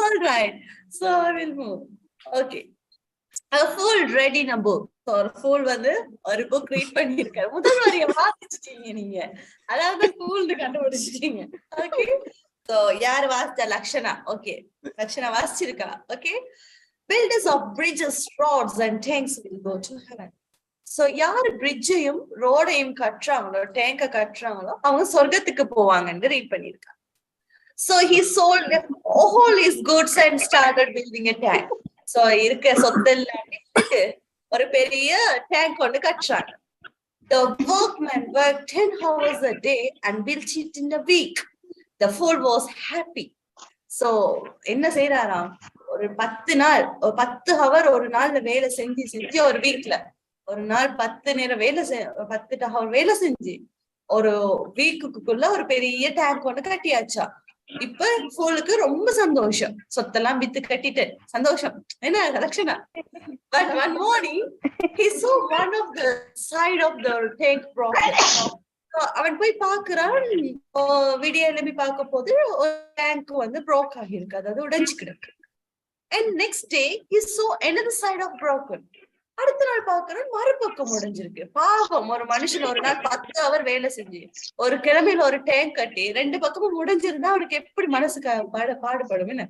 All right, so I will move. Okay, a fool read in a book. So a fool வந்து ஒரு book read பண்ணிருக்காரு. முதல் வரிய வாசிச்சிட்டீங்க நீங்க, அதாவது fool கண்டுபிடிச்சிட்டீங்க. Okay, so யார் வாசிச்சா? Lakshana. Okay, Lakshana வாசிச்சிருக்கா. Okay, builders of bridges, roads and tanks will go to heaven. So யார் பிரிட்ஜையும் ரோடையும் கட்டுறாங்களோ, டேங்க கட்டுறாங்களோ, அவங்க சொர்க்கத்துக்கு போவாங்கன்னு ரீட் பண்ணிருக்காங்க. So he sold all his goods and started building a tank. So இருக்க சொத்தெல்லாம் ஒரு பெரிய டேங்க் ஒன்று கட்டுறாங்க. The workmen worked 10 hours a day and built it in a week. The fool was happy. So என்ன செய்யறாராம், ஒரு 10 நாள், ஒரு 10 hour ஒரு நாள்ல வேலை செஞ்சு ஒரு வீக்ல ஒரு நாள் 10 நேரம் வேலை 10 hour வேலை செஞ்சு ஒரு வீக்குக்குள்ள ஒரு பெரிய டேங்க் ஒன்று கட்டியாச்சா. இப்ப ஃபூலுக்கு ரொம்ப சந்தோஷம், சொத்தெல்லாம் வித்து கட்டிட்டு சந்தோஷம். என்ன Lakshana? But one morning he saw one of the side of the tank broken. அவன் போய் பாக்குறான், வீடியோ எழுப்பி பார்க்க போது ஒரு டேங்க் வந்து broke ஆகிருக்கு, அதாவது உடைஞ்சு கிடக்கு. And next day he saw another side of broken. அடுத்த நாள் பாக்குறோம் மறுபக்கம் உடைஞ்சிருக்கு. பாவம், ஒரு மனுஷன் ஒரு நாள் 10 hour வேலை செஞ்சு ஒரு கிழமையில ஒரு டேங்க் கட்டி 2 பக்கமும் உடைஞ்சிருந்தா அவனுக்கு எப்படி மனசுக்கு பாடுபடும் என்ன?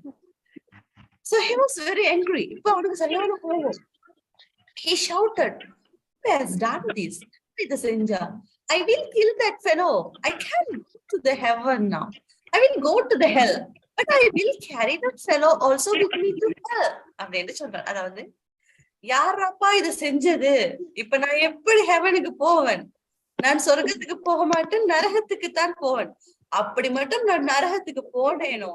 So he was very angry. இப்ப அவனுக்கு சரியான கோபம். He shouted, "Who has done this? இது செஞ்சா? I will kill that fellow. I can't go to the heaven now. I will go to the hell, but I will carry that fellow also with me to hell." அப்படின்னு சொல்றான். அதாவது யாரப்பா இது செஞ்சது? இப்ப நான் எப்படி ஹெவனுக்கு போவேன்? நான் சொர்க்கத்துக்கு போக மாட்டேன், நரகத்துக்கு தான் போவேன். அப்படி மட்டும் நான் நரகத்துக்கு போனேனோ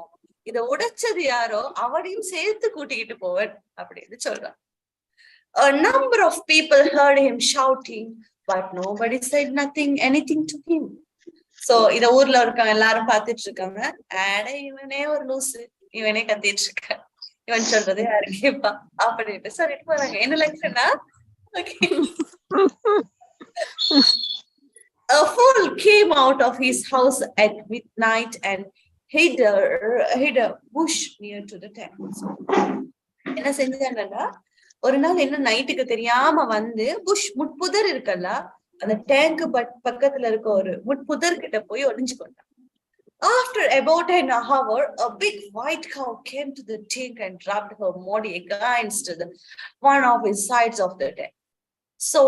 இத உடைச்சது யாரோ அவனையும் சேர்த்து கூட்டிக்கிட்டு போவன் அப்படின்னு சொல்றான். A number of people heard him shouting, but nobody said anything to him. So இத ஊர்ல இருக்காங்க எல்லாரும் பாத்துட்டு இருக்காங்க. அட இவனே ஒரு லூசு, இவனே கத்திட்டு இருக்க, இவன் சொல்றது யாரு கேப்பா அப்படின்ட்டு சொல்லிட்டு போறாங்க. என்ன லட்சணா? A fool came out of his house at midnight and hid a bush near to the temple. என்ன செஞ்சாங்கன்னா ஒரு நாள் என்ன நைட்டுக்கு தெரியாம வந்து புஷ் முட்புதர் இருக்கல்ல அந்த டேங்க் பக்கத்துல இருக்க ஒரு முட்புதர் கிட்ட போய் ஒளிஞ்சு கொண்டான். After about an hour, a big white cow came to the tank and rubbed her body against one of his sides of the tank. So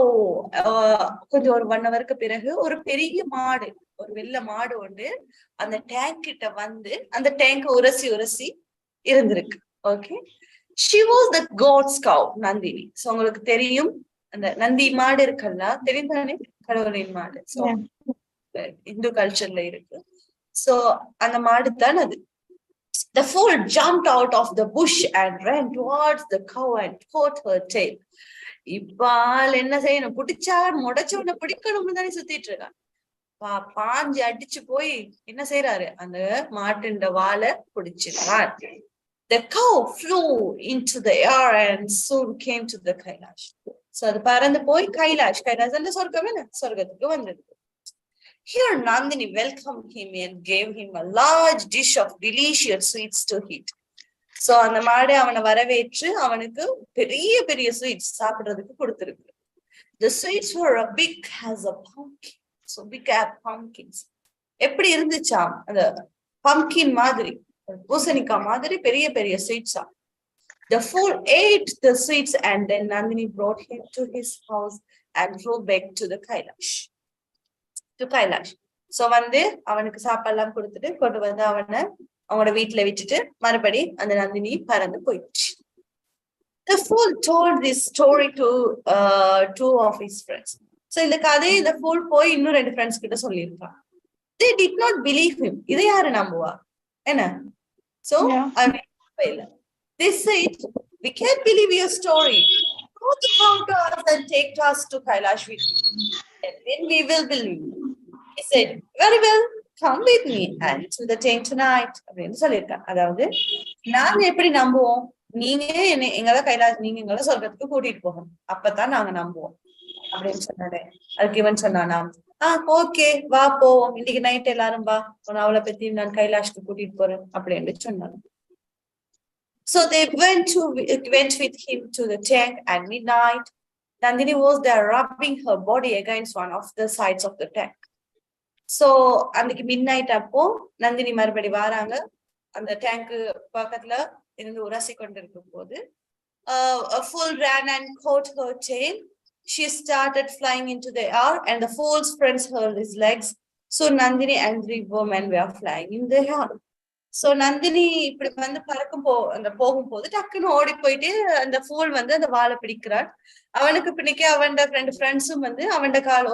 கொஞ்சம் ஒரு 1 hourக்கு பிறகு ஒரு பெரிய மாடு, ஒரு வெள்ளை மாடு ஒன்று அந்த டேங்க் கிட்ட வந்து அந்த டேங்க் உரசி இருந்திருக்கு. Okay, she was the god's cow, Nandini. So உங்களுக்கு தெரியும் அந்த நந்தி மாடு இருக்கல்ல, தெரியும் தானே, கடவுளின் மாடு. இந்து கல்ச்சர்ல இருக்கு. சோ அந்த மாடு தான் அது. The fool jumped out of the bush and ran towards the cow and caught her tail. இப்பால் என்ன செய்யணும், புடிச்சா முடைச்சவனை பிடிக்கணும்னு தானே சுத்திட்டு இருக்கான். பாஞ்சு அடிச்சு போய் என்ன செய்யறாரு, அந்த மாட்டின் வாலை பிடிச்சிருக்கான். The cow flew into the air and soon came to the Kailash. So அது பறந்து போய் கைலாஷ் அந்த சொர்க்கம் என்ன சொர்க்கத்துக்கு வந்தது. Here Nandini welcomed him and gave him a large dish of delicious sweets to eat. So அந்த மாடு அவனை வரவேற்று அவனுக்கு பெரிய பெரிய ஸ்வீட்ஸ் சாப்பிடுறதுக்கு கொடுத்திருக்கு. The sweets were a big as a pumpkin. So big as pumpkins. எப்படி இருந்துச்சாம், அந்த பம்கின் மாதிரி, பூசணிக்காய் மாதிரி பெரிய பெரிய ஸ்வீட்ஸா. The fool ate the sweets and then Nandini brought him to his house and drove back to the Kailash. To Kailash. So வந்து அவனுக்கு சாப்பாடுலாம் கொடுத்துட்டு கொண்டு வந்து அவனை அவனோட வீட்டுல விட்டுட்டு மறுபடி அந்த நந்தினி பறந்து போயிடுச்சு. The fool told this story to two of his friends. So இந்த கதையை இந்த fool போய் இன்னும் 2 ஃப்ரெண்ட்ஸ் கிட்ட சொல்லியிருக்கான். They did not believe him. இதை யாரு நம்புவா என்ன? So I mean, they said, we can't believe your story. Go to come to us and take us to Kailash with you, and then we will believe you. He said, very well, come with me and to the tent tonight. அப்படின்னு சொல்லியிருக்கான். அதாவது நாங்க எப்படி நம்புவோம், நீங்க என்ன எங்களை கைலாஷ், நீங்க எங்களை சொர்க்கத்துக்கு கூட்டிட்டு போகணும், அப்பதான் நாங்க நம்புவோம் அப்படின்னு சொன்னாரு. அதுக்கு இவன் சொன்னானா, ஓகே வா போவோம், இன்னைக்கு நைட் எல்லாரும் வா, அவளை பத்தி நான் கைலாஷ்க்கு கூட்டிட்டு போறேன் அப்படின்னு சொன்னாங்க. So they went with him to the tank at midnight. Nandini was there rubbing her body against one of the sides of the tank. So அன்னைக்கு midnight அப்போ நந்தினி மறுபடி வராங்க. அந்த டேங்க் பக்கத்துல இருந்து உரசி கொண்டிருக்கும் போது a fool ran and caught her tail. She started flying into the air and the fool's friends held his legs. So Nandini and 3 women were flying in the air. So Nandini இப்படி வந்து அந்த போகும்போது டக்குன்னு ஓடி போயிட்டு அந்த ஃபூல் வந்து அந்த வாழை பிடிக்கிறான். அவனுக்கு பின்னிக்க அவன் 2 ஃப்ரெண்ட்ஸும் வந்து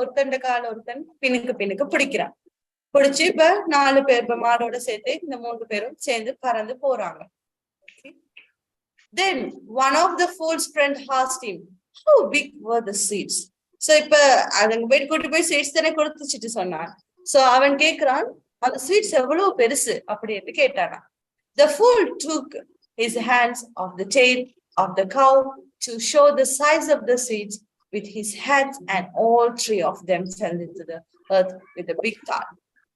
ஒருத்தன் பின்னுக்கு பிடிக்கிறான். பிடிச்சு இப்ப 4 பேர், இப்ப மாடோட சேர்த்து இந்த 3 பேரும் சேர்ந்து பறந்து போறாங்க. Then one of the fool's friend asked him, how big were the seeds? So இப்ப அதுங்க போயிட்டு கூட்டி போய் சீட்ஸ் தானே கொடுத்துச்சிட்டு சொன்னான். சோ அவன் கேக்குறான், அந்த ஸ்வீட்ஸ் எவ்வளவு பெருசு அப்படின்னு கேட்டானா. The fool took his hands off the tail of the cow to show the size of the seeds with his hands, and all 3 of them fell into the earth with a big thud.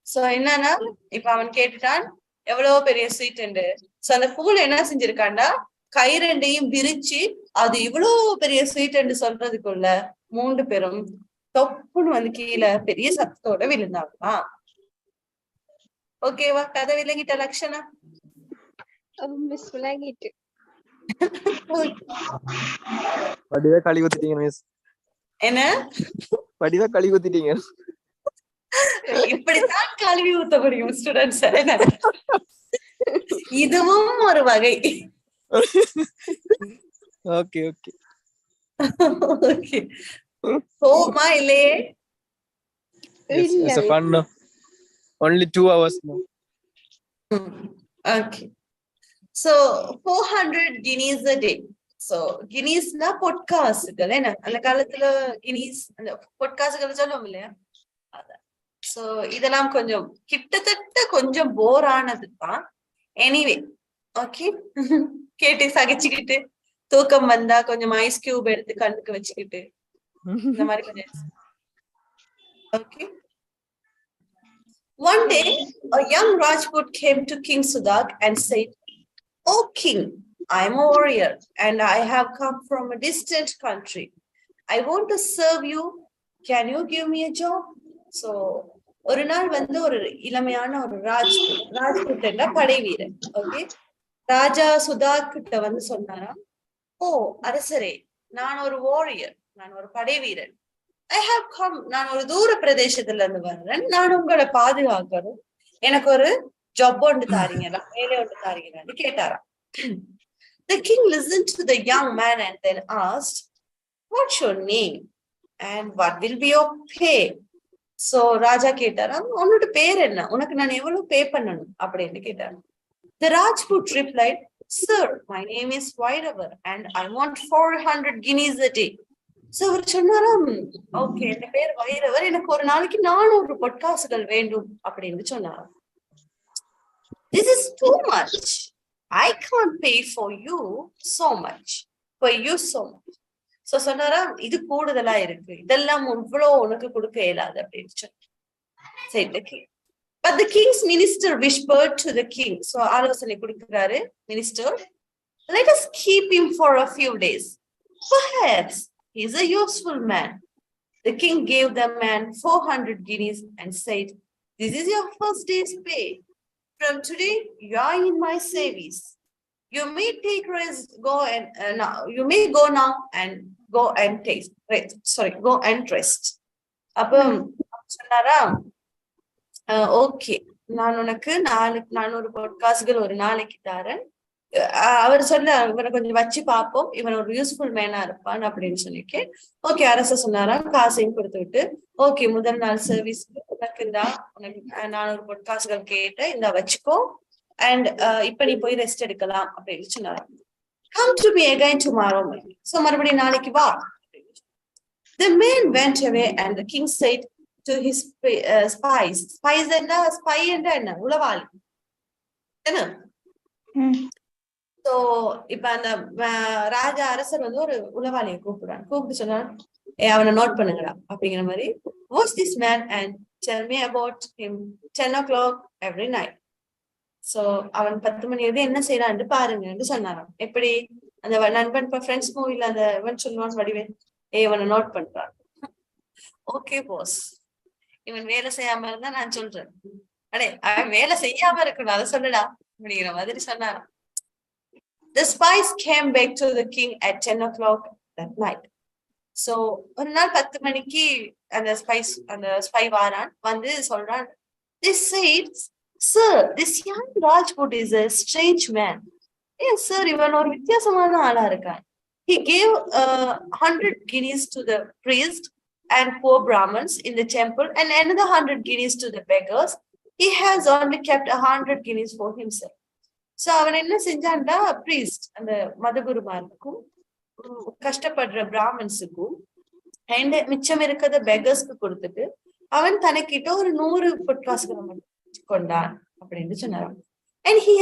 So என்னன்னா இப்ப அவன் கேட்டுட்டான் எவ்வளவு பெரிய sweet என்று. So அந்த pool என்ன செஞ்சிருக்காண்டா, கை 2ஐயும் விரிச்சு அது இவ்வளவு பெரிய ஸ்வீட் என்று சொல்றதுக்குள்ள 3 பேரும் தொப்புன்னு வந்து கீழே பெரிய சத்தத்தோட விழுந்தாங்களா. ஓகேவா, கதை விளங்கிட்ட லட்சணா? மிஸ் விளங்கிட்டு. படிவா களி ஊத்திட்டீங்க மிஸ். என்ன படிவா களி ஊத்திட்டீங்க. இப்படித்தான் கல்வி ஊத்த முடியும் ஸ்டூடெண்ட்ஸ். இதுவும் ஒரு வகை. ஓகே ஓகே ஓகே, போமா இல்லையே? It's a fun. Only 2 hours now. Okay. So 400 guineas a day. So guineas na பொற்காசுகள் என்ன அந்த காலத்துல guineas அந்த பொற்காசுகள் சொல்லுவோம் இல்லையா சோ இதெல்லாம் கொஞ்சம் கிட்டத்தட்ட கொஞ்சம் போர் ஆனதுதான் எனிவே ஓகே கேட்டு சகிச்சுக்கிட்டு தூக்கம் வந்தா கொஞ்சம் ஐஸ் கியூப் எடுத்து கண்ணுக்கு வச்சுக்கிட்டு இந்த மாதிரி கொஞ்சம் okay. One day a young Rajput came to King Sudak and said, "Oh king, I am a warrior and I have come from a distant country. I want to serve you. Can you give me a job?" So ஒரு நாள் வந்து ஒரு இளமையான ஒரு ராஜ்புட் என்ற படை வீரன் okay ராஜா சுதா கிட்ட வந்து சொன்னாராம், ஓ அரசரே, நான் ஒரு வாரியர், நான் ஒரு படை வீரன். ஐ ஹாவ் கம், நான் ஒரு தூர பிரதேசத்துல இருந்து வர்றேன், நான் உங்களை பாதுகாக்கணும், எனக்கு ஒரு ஜாப் ஒன்று தாரீங்களா, வேலை ஒன்று தாரீங்களான்னு கேட்டாராம். The king listened to the young man and then asked, "What's your name and what will be your pay?" So ராஜா கேட்டாராம், உன்னோட பேர் என்ன, உனக்கு நான் எவ்வளவு பே பண்ணணும் அப்படின்னு கேட்டாராம். The Rajput replied, "Sir, my name is Vairavar and I want 400 guineas a day." So அவர் சொன்னாராம், ஓகே என் பேர் வைரவர், எனக்கு ஒரு நாளைக்கு 400 பொற்காசுகள் வேண்டும் அப்படின்னு சொன்னாராம். This is too much. I can't pay for you so much. So சொன்னாராம், இது கூடுதலா இருக்கு, இதெல்லாம் இவ்வளவு உனக்கு கொடுக்க இயலாது அப்படின்னு சொன்னார். But the king's minister whispered to the king. So ஆலோசனை கொடுக்கிறாரு minister, let us keep him for a few days. Perhaps he is a useful man. The king gave the man 400 guineas and said, "This is your first day's pay. From today, you are in my service. You may take rest, you may go now and go and go and rest." அப்போ சொன்னாரா, okay நான் உனக்கு 400 பொற்காசுகள் ஒரு நாளைக்கு தரேன். அவர் சொல்ல, இவனை கொஞ்சம் வச்சு பார்ப்போம், இவன் ஒரு யூஸ்ஃபுல் மேனா இருப்பான் அப்படின்னு சொல்லிக்கேன். ஓகே அரசர் சொன்னாராம், காசையும் கொடுத்து விட்டு, ஓகே முதல் நாள் சர்வீஸ்க்கு உனக்கு உனக்கு 400 பொற்காசுகள் கேட்ட இந்த வச்சுக்கோ, அண்ட் இப்ப நீ போய் ரெஸ்ட் எடுக்கலாம் அப்படின்னு சொன்னாராம். Come to me again tomorrow morning. So மறுபடியும் நாளைக்கு வா. The man went away and the king said to his spies. Spies என்ன, spy என்றா என்ன, உளவாளி என்ன. So இப்ப அந்த ராஜா அரசர் வந்து ஒரு உளவாளியை கூப்பிட்டு சொன்னா, அவனை நோட் பண்ணுங்கடா அப்படிங்கிற மாதிரி. Watch this man and tell me about him 10 o'clock every night. So அவன் 10 மணி எழுதி என்ன செய்யறான்னு பாருங்கன்னு சொன்னாராம். எப்படி அந்த நண்பன் ஃப்ரெண்ட்ஸ் மூவில அந்த இவன் சொல்லுவான் வடிவேல், இவனை நோட் பண்றான். ஓகே போஸ், இவன் வேலை செய்யாம இருந்தா நான் சொல்றேன், அடே அவன் வேலை செய்யாம இருக்கணும் அதை சொல்லுடா அப்படிங்கிற மாதிரி சொன்னாராம். The spies came back to the king at 10 o'clock that night. So ஒரு நாள் 10 மணிக்கு அந்த ஸ்பை வாரான், வந்து சொல்றான். They said, "Sir, this young Rajput is a strange man." Yes sir, இவன் ஒரு வித்தியாசமான ஆளா இருக்கான். He gave 100 guineas to the priest and poor Brahmins in the temple and another 100 guineas to the beggars. He has only kept 100 guineas for himself. So அவன் என்ன செஞ்சான்டா, priest அந்த மதகுருமாருக்கும் கஷ்டப்படுற பிராமன்ஸுக்கும் and மிச்சம் இருக்கிறத பெகர்ஸ்க்கு கொடுத்துட்டு அவன் தனக்கிட்ட ஒரு 100 பொற்காசுகள் கொண்டான் அப்படின்னு சொன்னாராம். And he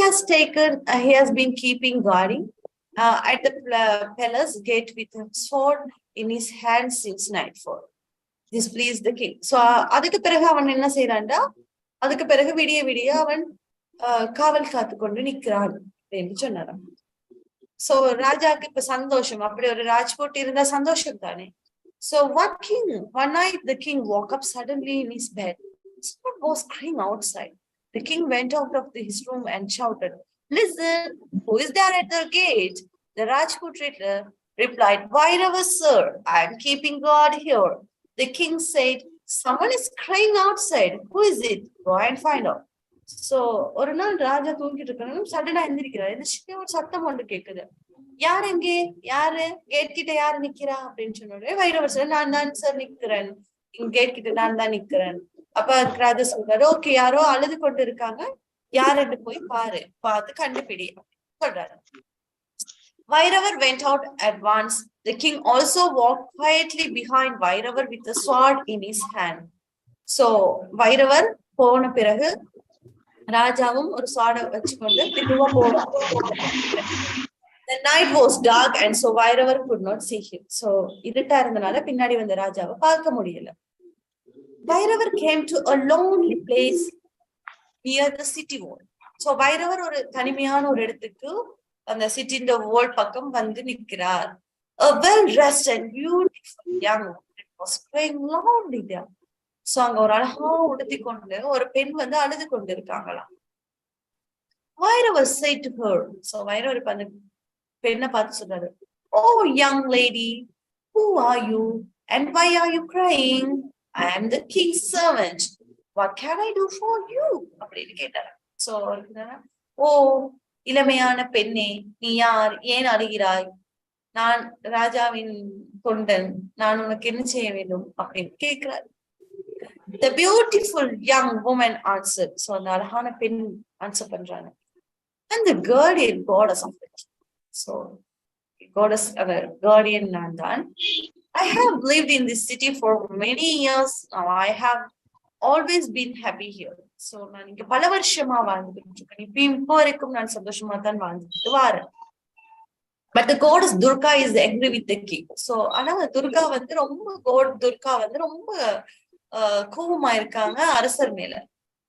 has been keeping guarding at the palace gate with a sword in his hand since nightfall. This pleased the king. So அதுக்கு பிறகு அவன் என்ன செய்யறான்டா, அதுக்கு பிறகு விடிய அவன் காவல் காத்து கொண்டு நிக்கிறான் அப்படின்னு சொன்னாராம். சோ ராஜாக்கு இப்ப சந்தோஷம், அப்படி ஒரு ராஜ்புட் இருந்தா சந்தோஷம் தானே. So one night the king woke up suddenly in his bed. Someone was crying outside. The king went out of his room and shouted, "Listen, who is there at the gate?" The Rajput replied, "Vairava sir, I am keeping guard here." The king said, "Someone is crying outside. Who is it? Go and find out." So ஒரு நாள் ராஜா தூங்கிட்டு இருக்காங்க, சடனா எந்திரிக்கிறாரு, இந்த ஒரு சத்தம் ஒன்று கேக்குது. யார் எங்கே, யாரு கேட் கிட்ட யாரு நிக்கிறா அப்படின்னு சொன்னோட வைரவர் சார், நான் தான் சார் நிக்கிறேன், கேட் கிட்ட நான் தான் நிக்கிறேன். அப்ப அதுக்கு ராஜா சொல்றாரு, ஓகே யாரோ அழுது கொண்டு இருக்காங்க, யாருன்னு போய் பார்த்து கண்டுபிடி. Vairavar went out at once. The king also walked quietly behind Vairavar with a sword in his hand. So Vairavar போன பிறகு ராஜாவும் ஒரு sword வச்சுக்கொண்டு மெதுவா போறான். The night was dark and so Vairavar could not see him. So இருட்டா இருந்தனால பின்னாடி வந்த ராஜாவை பார்க்க முடியல. Vairavar came to a lonely place near the city wall. So Vairavar ஒரு தனிமையான ஒரு இடத்துக்கு அந்த சிட்டியின் வால் பக்கம் வந்து நிற்கிறார். A well-dressed and beautiful young woman was crying loudly there. So அங்க ஒரு அழகா உடுத்தி கொண்டு ஒரு பெண் வந்து அழுது கொண்டிருக்காங்களாம். Vairavar said to her, so Vairavar அந்த பெண்ணை பார்த்து சொல்றாரு, Oh young lady, who are you and why are you crying? I am the king's servant. What can I do for you? அப்படின்னு கேட்டாரு. So ஓ இளமையான பெண்ணே, நீ யார், ஏன் அழுகிறாய்? நான் ராஜாவின் தொண்டன், நான் உனக்கு என்ன செய்ய வேண்டும் அப்படின்னு கேட்கிறார். The beautiful young woman answered. So அந்த அழகான பெண் ஆன்சர் பண்றாங்க. And the guardian goddess of it. So goddess, guardian நான் தான். I have lived in this city for many years. Now I have always been happy here. So நான் இங்க பல வருஷமா வாழ்ந்துட்டு இருக்கேன். இப்போ வரைக்கும் நான் சந்தோஷமா தான் வாழ்ந்துட்டு வரேன். But the goddess Durga is angry with the king. So ஆனா துர்கா வந்து துர்கா வந்து ரொம்ப கோபமா இருக்காங்க அரசர் மேல.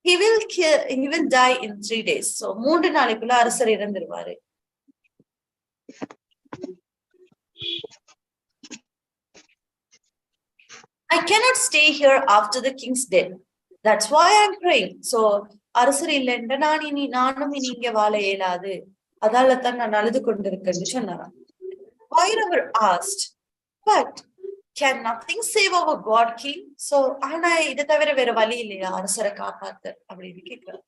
He will die in 3 days. So 3 நாளைக்குள்ள அரசர் இறந்துருவாரு. I cannot stay here after the king's death. That's why I'm praying. So அரசர் இல்லைன்ற நானும் இனி இங்க வாழ இயலாது. அதால தான் நான் அழுது கொண்டிருக்கேன்னு சொன்னாராம். Vairavar asked, but can nothing save our God king? So ஆனா இதை தவிர வேற வழி இல்லையா அரசரை காப்பாத்த அப்படின்னு கேட்கிறார்.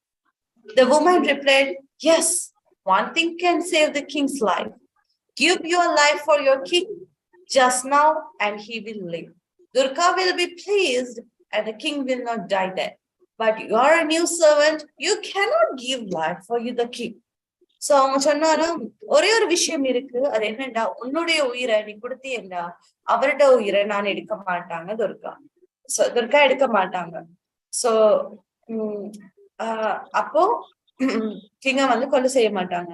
The woman replied, yes, one thing can save the king's life. Give your life for your king just now and he will live. Durga will be pleased and the king will not die then. But you are a new servant. You cannot give life for you the king. So அவங்க சொன்னாலும் ஒரே ஒரு விஷயம் இருக்கு, அது என்னண்டா, உன்னுடைய உயிரை நீ கொடுத்தீண்டா அவருடைய உயிரை நான் எடுக்க மாட்டாங்க துர்கா. சோ துர்கா எடுக்க மாட்டாங்க. சோ அப்போ கிங்க வந்து கொலை செய்ய மாட்டாங்க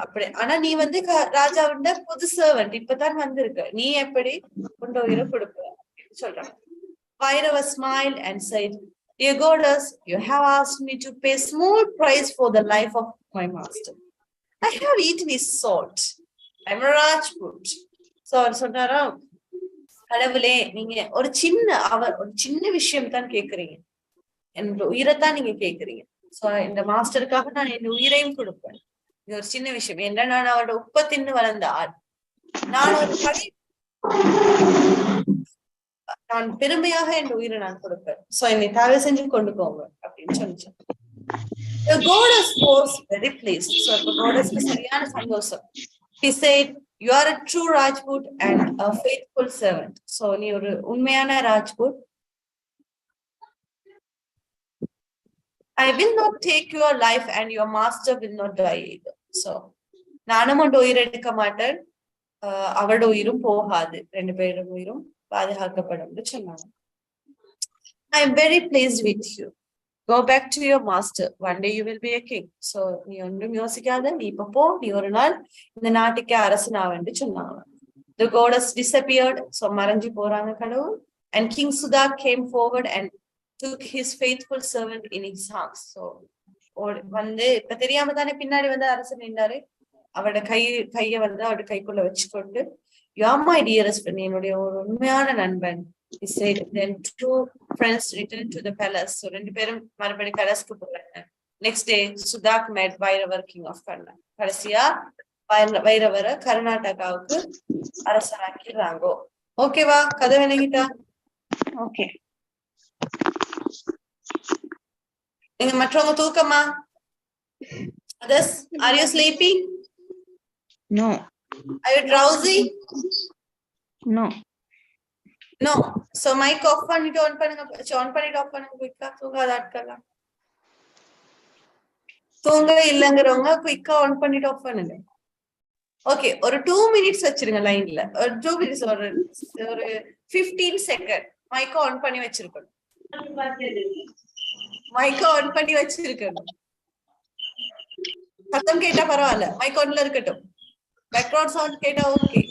அப்படி. ஆனா நீ வந்து ராஜாவுண்ட புது சர்வெண்ட் இப்பதான் வந்திருக்க, நீ எப்படி உண்ட உயிரை கொடுப்ப சொல்றாங்க. Vairava smiled and said, Dear goddess, you have asked me to pay small price for the life of my master. I have eaten his salt. I'm a Rajput. So சொன்னாரா, கடவுளே நீங்க ஒரு சின்ன விஷயம் தான் கேக்குறீங்க, என் உயிரைத்தான் நீங்க கேக்குறீங்க. சோ இந்த மாஸ்டருக்காக நான் என் உயிரையும் கொடுப்பேன். இது ஒரு சின்ன விஷயம். என்ன, நான் அவரோட உப்ப தின்னு வளர்ந்த ஆள். நான் பெருமையாக என் உயிரை நான் கொடுப்பேன். சோ என்னை தயவு செஞ்சு கொண்டு போங்க அப்படின்னு சொன்னேன். The goddess was very pleased. So the goddess was சரியான சந்தோஷம். He said, you are a true Rajput and a faithful servant. So நீ ஒரு உண்மையான Rajput. I will not take your life and your master will not die either. So நானும் உன் உயிரை எடுக்க மாட்டேன், அவரோட உயிரும் போகாது, 2 பேரோட உயிரும் பாதுகாக்கப்படும் சொன்னாங்க. I am very pleased with you. Go back to your master. One day you will be a king. So நீ ஒன்றும் யோசிக்காத, நீ இப்ப போ, நீ ஒரு நாள் இந்த நாட்டுக்கு அரசனாவன்னு சொன்னாங்க. The goddess disappeared. So மறைஞ்சு போறாங்க கடவுள். And King Sudha came forward and took his faithful servant in his arms. So வந்து இப்ப தெரியாம தானே பின்னாடி வந்து அரசன் நின்றாரு. அவரோட கைய வந்து அவரோட கைக்குள்ள வச்சுக்கொண்டு, You are my dearest friend, என்னுடைய ஒரு உண்மையான நண்பன். He said, then 2 friends returned to the palace. So 2 பேரும் மறுபடி பேலஸ்க்கு போறாங்க. Next day, Sudak met Vairavar, king of Karnataka. கடைசியா வைரவர கர்நாடகாவுக்கு அரசராக்கிறாங்க. ஓகேவா, கதை விளங்கிட்டா? ஓகே. நீங்க மற்றவங்க தூக்கமா? Others, are you sleepy? No. Are you drowsy? No. No. So mic off பண்ணிட்டு on பண்ணுங்க, on பண்ணிட்டு off பண்ணுங்க குயிக்கா. தூங்காத ஆட்கள்லாம் தூங்க இல்லங்கிறவங்க குயிக்கா ஆன் பண்ணிட்டு ஆஃப் பண்ணுங்க. ஓகே, ஒரு 2 minutes வச்சிருங்க லைன்ல. ஒரு 2 minutes, ஒரு 15 செகண்ட் மைக்க ஆன் பண்ணி வச்சிருக்கணும். மைக்க ஆன் பண்ணி வச்சிருக்கணும். சத்தம் கேட்டா பரவாயில்ல, மைக் ஆன்ல இருக்கட்டும். பேக்ரவுண்ட் சவுண்ட் கேட்டா ஓகே.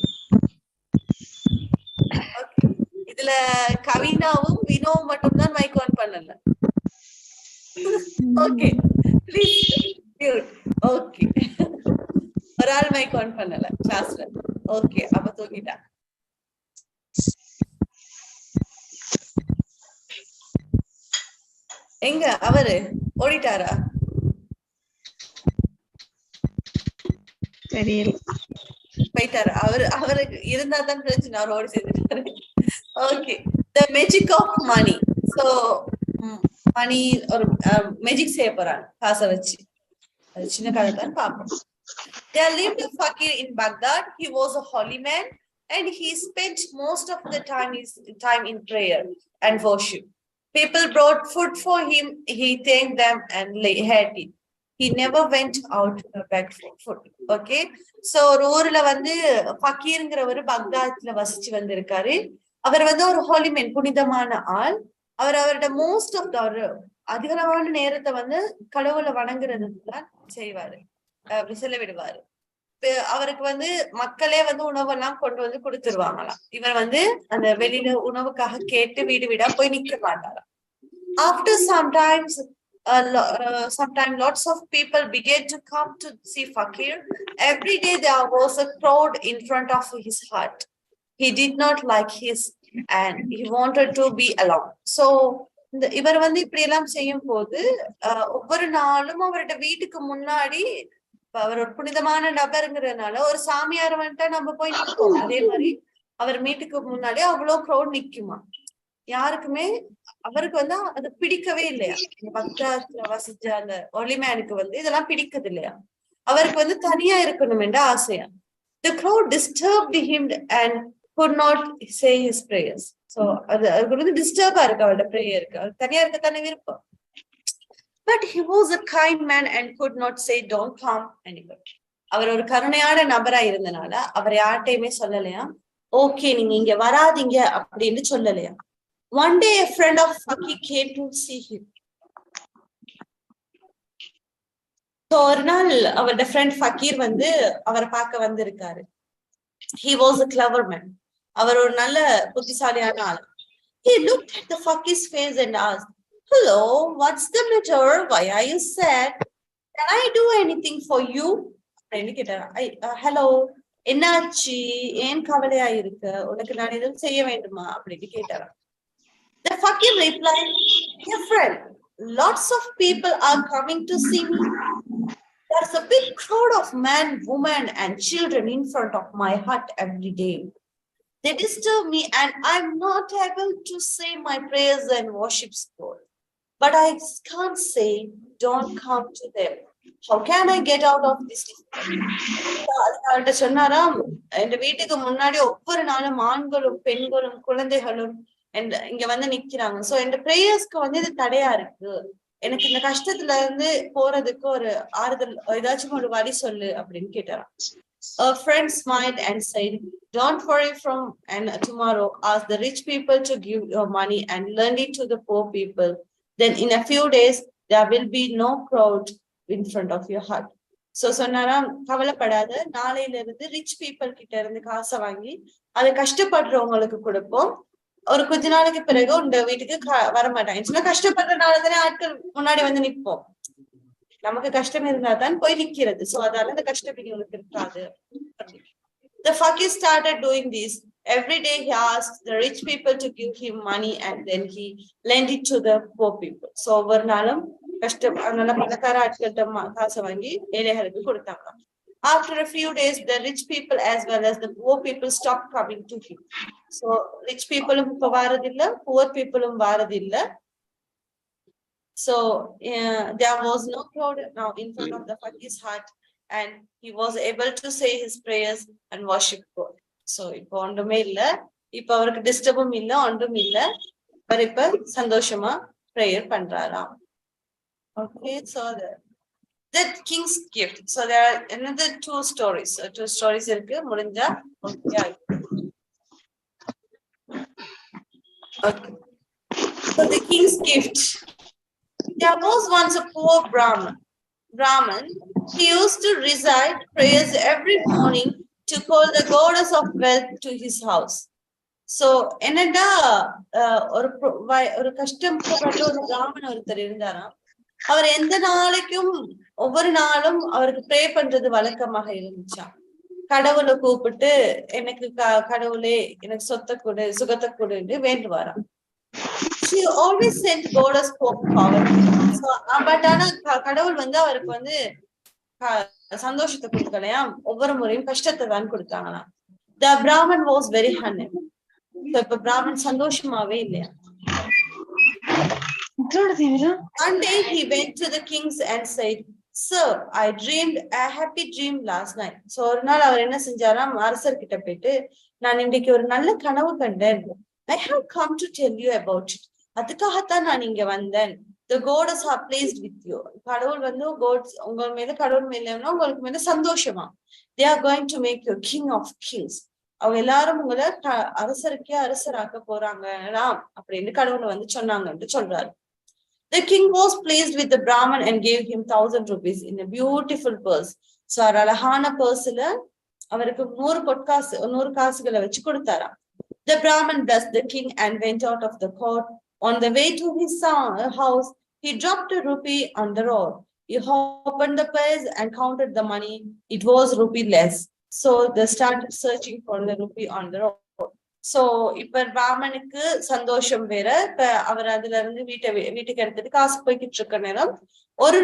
இதுல கவினாவும் வினோவும் மட்டும்தான் மைக் ஆன் பண்ணல. Okay please mute. ஓகே, ஒரு ஆள் மைக் ஆன் பண்ணல கிளாஸ்ல. ஓகே, அப்ப தூங்கிட்டா. எங்க அவரு ஓடிட்டாரா? தெரியல. போயிட்டாரு. அவருக்கு இருந்தா தான் பிரச்சனை, அவர் ஓடி சேர்ந்துட்டாரு. Okay, the magic of money. So money ஒரு மேஜிக் செய்ய போறாங்க காசை வச்சு. அது சின்ன கதை தான் பார்ப்போம். There lived a fakir in Baghdad. He was a holy man and he spent most of the time in prayer and worship. People brought food for him. He thanked them and had it. He never went out to beg for food. Okay. So ஒரு ஊர்ல வந்து ஃபக்கீர்ங்கிறவரு பக்தாத்ல வசிச்சு வந்திருக்காரு. அவர் வந்து ஒரு ஹோலிமேன், புனிதமான ஆள். அவரோட most of the அதிகமான நேரத்தை வந்து கடவுளை வணங்குறதுக்கு தான் செய்வாரு, செலவிடுவாரு. அவருக்கு வந்து மக்களே வந்து உணவெல்லாம் கொண்டு வந்து கொடுத்துருவாங்களாம். இவர் வந்து அந்த வெளியில உணவுக்காக கேட்டு வீடு வீடா போய் நிக்க மாட்டாராம். After sometime lots of people began to come to see Fakir. Every day there was a crowd in front of his hut. He did not like his and he wanted to be alone. So இவர் வந்து இப்படி எல்லாம் செய்யும் போது ஒவ்வொரு நாளும் அவரோட வீட்டுக்கு முன்னாடி, அவர் ஒரு புனிதமான நபருங்கிறதுனால ஒரு சாமியார் வந்துட்டா நம்ம போய் நிற்போம். அதே மாதிரி அவர் வீட்டுக்கு முன்னாடி அவ்வளவு க்ரௌட் நிக்குமா. யாருக்குமே அவருக்கு வந்து அது பிடிக்கவே இல்லையா. பக்தாத்துல வசிச்ச அந்த ஒலிமேனுக்கு வந்து இதெல்லாம் பிடிக்குது இல்லையா. அவருக்கு வந்து தனியா இருக்கணும் என்ற ஆசையா. The crowd disturbed him and could not say his prayers. So அவருக்கு வந்து டிஸ்டர்பா இருக்கு அவரோட பிரேயருக்கு. அவர் தனியா இருக்கத்தானே விருப்பம். But he was a kind man and could not say don't come anywhere. அவர் ஒரு கருணையான நபரா இருந்தனால அவர் யார்கிட்டயுமே சொல்லலையா, ஓகே நீங்க இங்க வராதீங்க அப்படின்னு சொல்லலையா. One day a friend of Fakir came to see him. So ஒரு நாள் அவரோட ஃப்ரெண்ட் ஃபக்கீர் வந்து அவரை பார்க்க வந்திருக்காரு. He was a clever man. அவர் ஒரு நல்ல புத்திசாலியான ஆள். He looked at the Fakir's face and asked, hello, what's the matter? Why are you sad? Can I do anything for you? அப்படின்னு கேட்டாரா. ஹலோ, என்னாச்சு, ஏன் கவலையா இருக்கு, உனக்கு நான் எதுவும் செய்ய வேண்டுமா அப்படின்னு கேட்டாரா. The Fakir replied, dear friend, lots of people are coming to see me. There's a big crowd of men, women and children in front of my hut every day. They disturb me and I'm not able to say my prayers and worship God. But I can't say, don't come to them. How can I get out of this? அவர்கிட்ட சொன்னாராம், என் வீட்டுக்கு முன்னாடி ஒவ்வொரு நாளும் ஆண்களும் பெண்களும் குழந்தைகளும் இங்க வந்து நிக்கிறாங்க. சோ என் பிரேயர்ஸ்க்கு வந்து இது தடையா இருக்கு. எனக்கு இந்த கஷ்டத்துல இருந்து போறதுக்கு ஒரு ஆறுதல், ஏதாச்சும் ஒரு வழி சொல்லு அப்படின்னு கேட்டாராம். A friend smiled and said, don't worry, from and tomorrow ask the rich people to give your money and lend it to the poor people. Then in a few days there will be no crowd in front of your hut. So சொன்னாராம், கவலைப்படாத, நாளையில இருந்து rich people கிட்ட இருந்து காசை வாங்கி அதை கஷ்டப்படுறவங்களுக்கு கொடுப்போம். ஒரு கொஞ்ச நாளைக்கு பிறகு உங்க வீட்டுக்கு வரமாட்டாங்க. கஷ்டப்படுறதுனாலதானே ஆட்கள் முன்னாடி வந்து நிற்போம். நமக்கு கஷ்டம் இருந்தா தான் போய் நிக்கிறது. சோ அதால அந்த கஷ்டம் இவங்களுக்கு இருக்காது. The Fakir started doing this. Every day he asked the rich people to give him money and then he lent it to the poor people. So ஒவ்வொரு நாளும் கஷ்டம் அதனால பணக்கார ஆட்கள்கிட்ட காசை வாங்கி ஏழைகளுக்கு கொடுத்தாங்க. After a few days, the rich people as well as the poor people stopped coming to him. So rich people இப்ப வாரதில்லை, poor people வாரதில்லை. So there was no crowd now in front of the Fakir's hut and he was able to say his prayers and worship God. So இப்ப ஒன்றுமே இல்ல, இப்ப அவருக்கு டிஸ்டர்பும் இல்ல, ஒன்றும் இல்ல. அவர் இப்ப சந்தோஷமா prayer பண்றாராம். Okay, so The king's gift. So there are another two stories. Two stories irukku mudinja. Okay. Okay. So the king's gift. There was once a poor Brahman. He used to recite prayers every morning to call the goddess of wealth to his house. So என்னடா ஒரு கஷ்டப்பட்ட ஒரு பிராமணன் ஒருத்தர் இருந்தாராம். அவர் எந்த நாளைக்கும் ஒவ்வொரு நாளும் அவருக்கு ப்ரே பண்றது வழக்கமாக இருந்துச்சாம். கடவுளை கூப்பிட்டு எனக்கு கடவுளே எனக்கு சொத்தை கொடு சுகத்தை கொடுன்னு வேண்டுவாராம். She always sent goddess power. So, but ஆனா கடவுள் வந்து அவருக்கு வந்து சந்தோஷத்தை கொடுக்கலையா, ஒவ்வொரு முறையும் கஷ்டத்தை தான் கொடுத்தாங்களாம். The Brahman was very unhappy. So இப்ப பிராமன் சந்தோஷமாவே இல்லையா. One day he went to the kings and said, "Sir, I dreamed a happy dream last night." So ஒரு நாள் அவர் என்ன செஞ்சாராம், அரசர் கிட்ட போயிட்டு நான் இன்றைக்கு ஒரு நல்ல கனவு கண்டேன். I have come to tell you about it. அதுக்காகத்தான் நான் இங்க வந்தேன். The gods are pleased with you. கடவுள் வந்து உங்க மேல கடவுள் மேலன்னா உங்களுக்கு மேல சந்தோஷமா. They are going to make you king of kings. அவங்க எல்லாரும் உங்களை அரசருக்கே அரசராக்க போறாங்களா அப்படின்னு கடவுளை வந்து சொன்னாங்கன்னு சொல்றாரு. The king was pleased with the Brahman and gave him 1,000 rupees in a beautiful purse. So அழகான பர்ஸ்ல அவருக்கு 100 காசுகளை வச்சு கொடுத்தாராம். The Brahman blessed the king and went out of the court. On the way to his house, he dropped a rupee on the road. He opened the purse and counted the money. It was rupee less. So they started searching for the rupee on the road. So இப்ப பிராமனுக்கு சந்தோஷம் வேற. இப்ப அவர் அதுல இருந்து வீட்டுக்கு எடுத்துட்டு காசு போய்கிட்டு இருக்க நேரம் ஒரு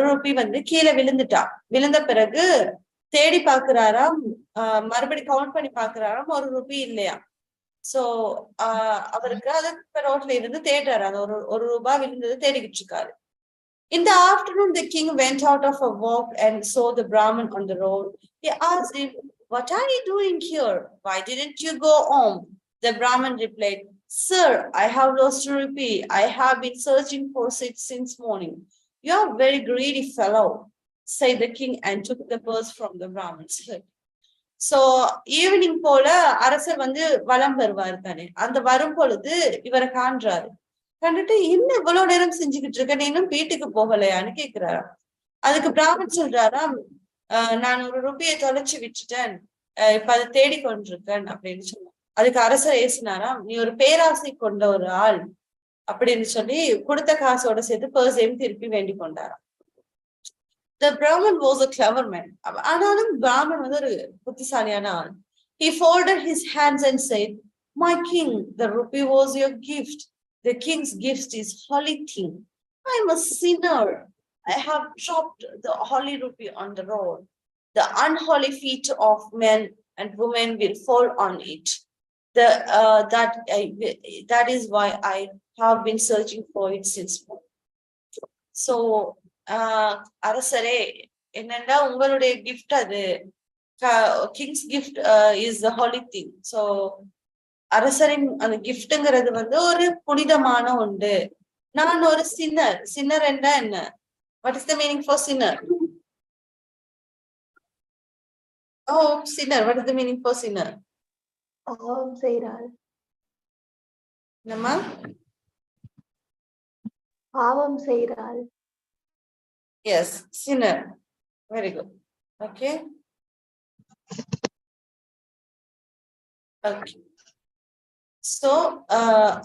ரூபி வந்து கீழே விழுந்த பிறகு தேடி பாக்குறாராம், மறுபடி கவுண்ட் பண்ணி பாக்குறாராம், ஒரு ரூபி இல்லையா. சோ அவருக்கு அது ரோட்ல இருந்து தேடுறாரு, அது ஒரு ரூபாய் விழுந்தது தேடிக்கிட்டு இருக்காரு. In the afternoon, the king went out of a walk and saw the Brahman on the road. He asked him, "What are you doing here? Why didn't you go home?" The Brahman replied, "Sir, I have lost a rupee. I have been searching for it since morning." "You are a very greedy fellow," said the king and took the purse from the Brahman's head. So evening போல அரசர் வந்து வலம் வருவார் தானே, அந்த வரும் பொழுது இவரை காண்றாரு. கண்டுட்டு இன்னும் இவ்வளவு நேரம் செஞ்சுக்கிட்டு இருக்க, நீ இன்னும் வீட்டுக்கு போகலையான்னு கேக்குறாராம். அதுக்கு பிராமன் சொல்றாராம், நான் ஒரு ரூபியை தொலைச்சு விட்டுட்டேன், இப்ப அதை தேடிக்கொண்டிருக்கேன் அப்படின்னு சொன்னான். அதுக்கு அரசர் ஏசினாராம், நீ ஒரு பேராசை கொண்ட ஒரு ஆள் அப்படின்னு சொல்லி கொடுத்த காசோட சேர்த்து பர்ஸையும் திருப்பி வேண்டிக் கொண்டாராம். The Brahman was a clever man. ஆனாலும் பிராமன் வந்து ஒரு புத்திசாலியான ஆள். He folded his hands and said, "My king, the rupee was your gift. The king's gift is holy thing. I am a sinner. I have dropped the holy rupee on the road. The unholy feet of men and women will fall on it. That is why I have been searching for it since morning." So அரசரே, என்னன்னா உங்களுடைய gift அது, kings gift is the holy thing. So அரசரின் அந்த கிஃப்ட்ங்கிறது வந்து ஒரு புனிதமான ஒன்று. நான் ஒரு சின்னர் என்றா என்ன? What is the meaning for sinner? Oh sinner, what is the meaning for sinner? பாவம் செய்றாள். என்னம்மா? பாவம் செய்றாள். Yes, sinner. Very good. Okay. Okay. So,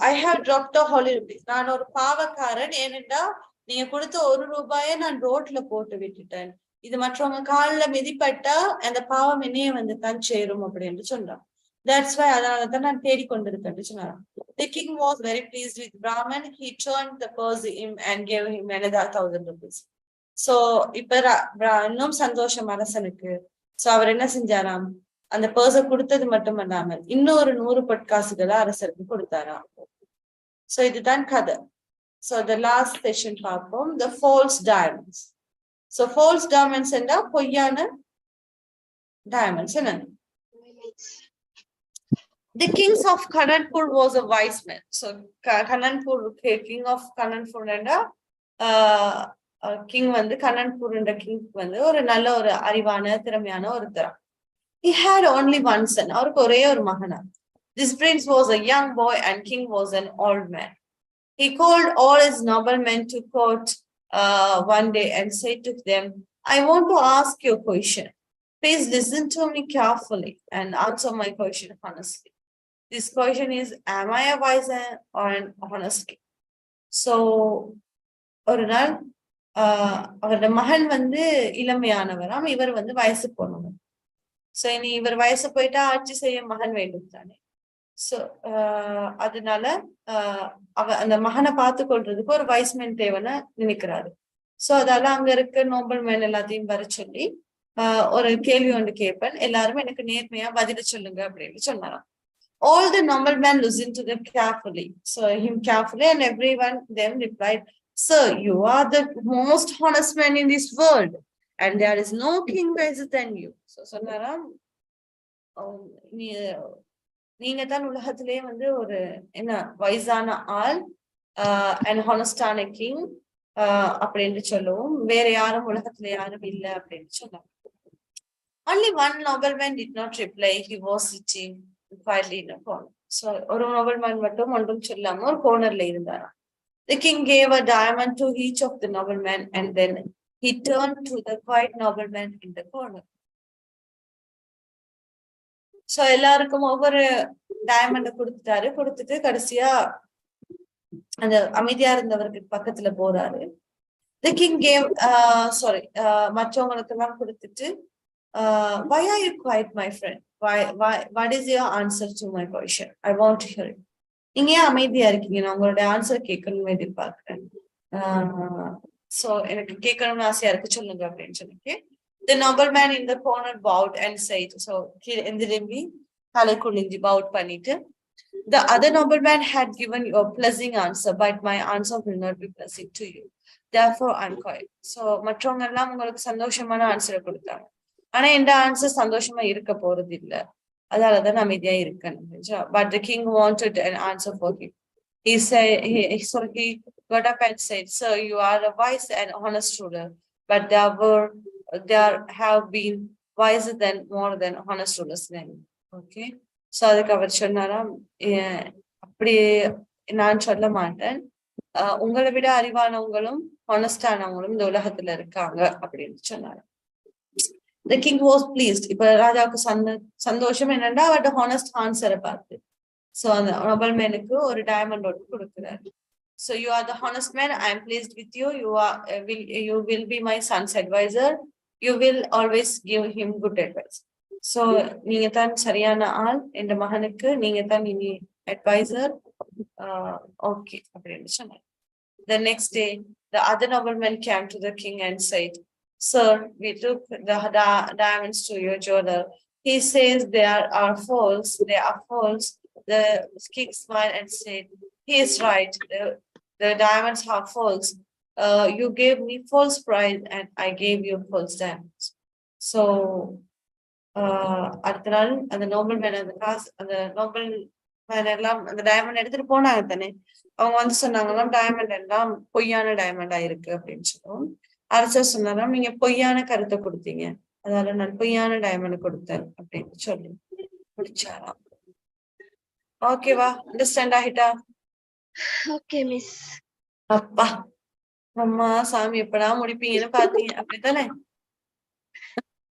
I have dropped a holy rupee. நான் ஒரு பாவக்காரன், ஏனென்றா நீங்க கொடுத்த ஒரு ரூபாயை நான் ரோட்ல போட்டு விட்டுட்டேன். இது மற்றவங்க காலில் மிதிப்பட்டா அந்த பாவம் என்னையே வந்து தான் சேரும் அப்படின்னு சொன்னான். That's why அதனாலதான் நான் தேடிக்கொண்டிருக்கேன்னு சொன்னான். The king was very pleased with Brahman. He turned the purse him and gave him another 1,000 rupees. So இப்ப இன்னும் சந்தோஷம் அரசனுக்கு. சோ அவர் என்ன செஞ்சாராம், அந்த பர்ஸை கொடுத்தது மட்டும் இல்லாமல் இன்னொரு 100 பொற்காசுகளை அரசருக்கு கொடுத்தாராம். சோ இதுதான் கதை. சோ the last session பார்ப்போம், the false diamonds. So false diamonds என்றா பொய்யான diamonds என்ன? The kings of Kananpur was a wise man. So Kananpur, king of Kananpur என்றா கிங் வந்து கண்ணன்பூர்ன்ற கிங் வந்து ஒரு நல்ல ஒரு அறிவான திறமையான ஒருத்தர். He had only one son. அவருக்கு ஒரே ஒரு மகனா. This prince was a young boy and king was an old man. He called all his noblemen to court one day and said to them, I want to ask you a question. Please listen to me carefully and answer my question honestly. This question is, am I a wise or an honest king? So, ஒரு நாள் அவரோட மகன் வந்து இளமையானவர், இவர் வந்து வயசு போனவர். So இனி இவர் வயசு போயிட்டா ஆட்சி செய்ய மகன் வேண்டும் தானே. சோ அதனால அந்த மகனை பார்த்து கொள்றதுக்கு ஒரு வைஸ்மேன் தேவைன்னு நினைக்கிறாரு. சோ அதால அங்க இருக்க நோபல் மேன் எல்லாத்தையும் வர சொல்லி ஒரு கேள்வி ஒன்று கேட்பேன், எல்லாரும் எனக்கு நேர்மையா பதில சொல்லுங்க அப்படின்னு சொன்னாராம். All the noblemen listened to them carefully. So him carefully and everyone them replied, Sir, you are the most honest man in this world and there is no king wiser than you. So சொன்னாராம், நீங்க தான் உலகத்திலேயே வந்து ஒரு என்ன வயசான ஆள் and ஹானஸ்டான king அப்படின்னு சொல்லவும் வேற யாரும் உலகத்துல யாரும் இல்ல அப்படின்னு சொன்னாங்க. Only one nobleman did not reply. He was sitting quietly in a corner. So ஒரு nobleman மட்டும் ஒன்றும் சொல்லாம ஒரு cornerல இருந்தாராம். The king gave a diamond to each of the noblemen and then he turned to the quiet nobleman in the corner. So எல்லாருக்கும் ஒவ்வொரு டைமண்ட கொடுத்துட்டாரு. கொடுத்துட்டு கடைசியா அந்த அமைதியா இருந்தவருக்கு பக்கத்துல போறாரு. The king gave மற்றவங்களுக்கு எல்லாம் கொடுத்துட்டு why are you quiet my friend? What is your answer to my question? I want to hear it. நீங்க ஏன் அமைதியா இருக்கீங்க? நான் உங்களோட ஆன்சர் கேட்கணும்னு எதிர்பார்க்கிறேன். சோ எனக்கு கேட்கணும்னு ஆசையா இருக்கு, சொல்லுங்க அப்படின்னு சொன்னீங்க. The nobleman in the corner bowed and said, so எந்திரம்பி தலை குனிஞ்சு bowed பண்ணிட்டு, the other nobleman had given you a pleasing answer, but my answer will not be pleasing to you. Therefore I'm quiet. So மற்றவங்க எல்லாம் உங்களுக்கு சந்தோஷமான ஆன்சரை கொடுத்தாங்க, ஆனா எந்த ஆன்சர் சந்தோஷமா இருக்க போறது இல்ல, அதனாலதான் அமைதியா இருக்கணும். But the king wanted an answer for him. He said, he got up and said, Sir, you are a wise and honest ruler, but there have been wiser than more than honest rulers than you. Okay. So அதுக்கு அவர் சொன்னாராம், அப்படி நான் சொல்ல மாட்டேன், உங்களை விட அறிவானவங்களும் ஹானஸ்டானவங்களும் இந்த உலகத்துல இருக்காங்க அப்படின்னு சொன்னாரு. The king was pleased. இப்ப ராஜாவுக்கு சந்தோஷம் என்னன்னா அவரோட ஹானஸ்ட் ஆன்சரை பார்த்து. சோ அந்த நோபல்மேனுக்கு ஒரு டைமண்ட் ஒன்று கொடுக்கிறாரு. So you are the honest man. I am pleased with you. You will be my son's advisor. You will always give him good advice. So நீங்க தான் சரியான ஆள், என்ற மகனுக்கு நீங்க தான் இனி அட்வைசர். Okay அப்படின்னு சொன்னார். The next day, the other nobleman came to the king and said, Sir, we took the diamonds to your jeweler. He says they are false. They are false. The king smiled and said, he is right. The diamonds are false. You gave me false price and I gave you false diamonds. So, அடுத்த நாள் அந்த நோபல்மேன் அந்த நோபல்மேன் எல்லாம் அந்த diamond எடுத்துட்டு போனாங்க தானே. அவங்க வந்து சொன்னாங்களாம், டைமண்ட் எல்லாம் பொய்யான டைமண்டா இருக்கு அப்படின்னு சொல்லுவோம். அரசர் சொன்னாராம், நீங்க பொய்யான கருத்தை கொடுத்தீங்க, அதனால நான் பொய்யான டைமண்ட் கொடுத்தேன் அப்படின்னு சொல்லி முடிச்சாராம். ஓகேவா? அண்டர்ஸ்டாண்ட் ஆகிட்டா? Okay miss. அப்பா அம்மா சாமி எப்படா முடிப்பீங்கன்னு பாத்தீங்க, அப்படித்தானே?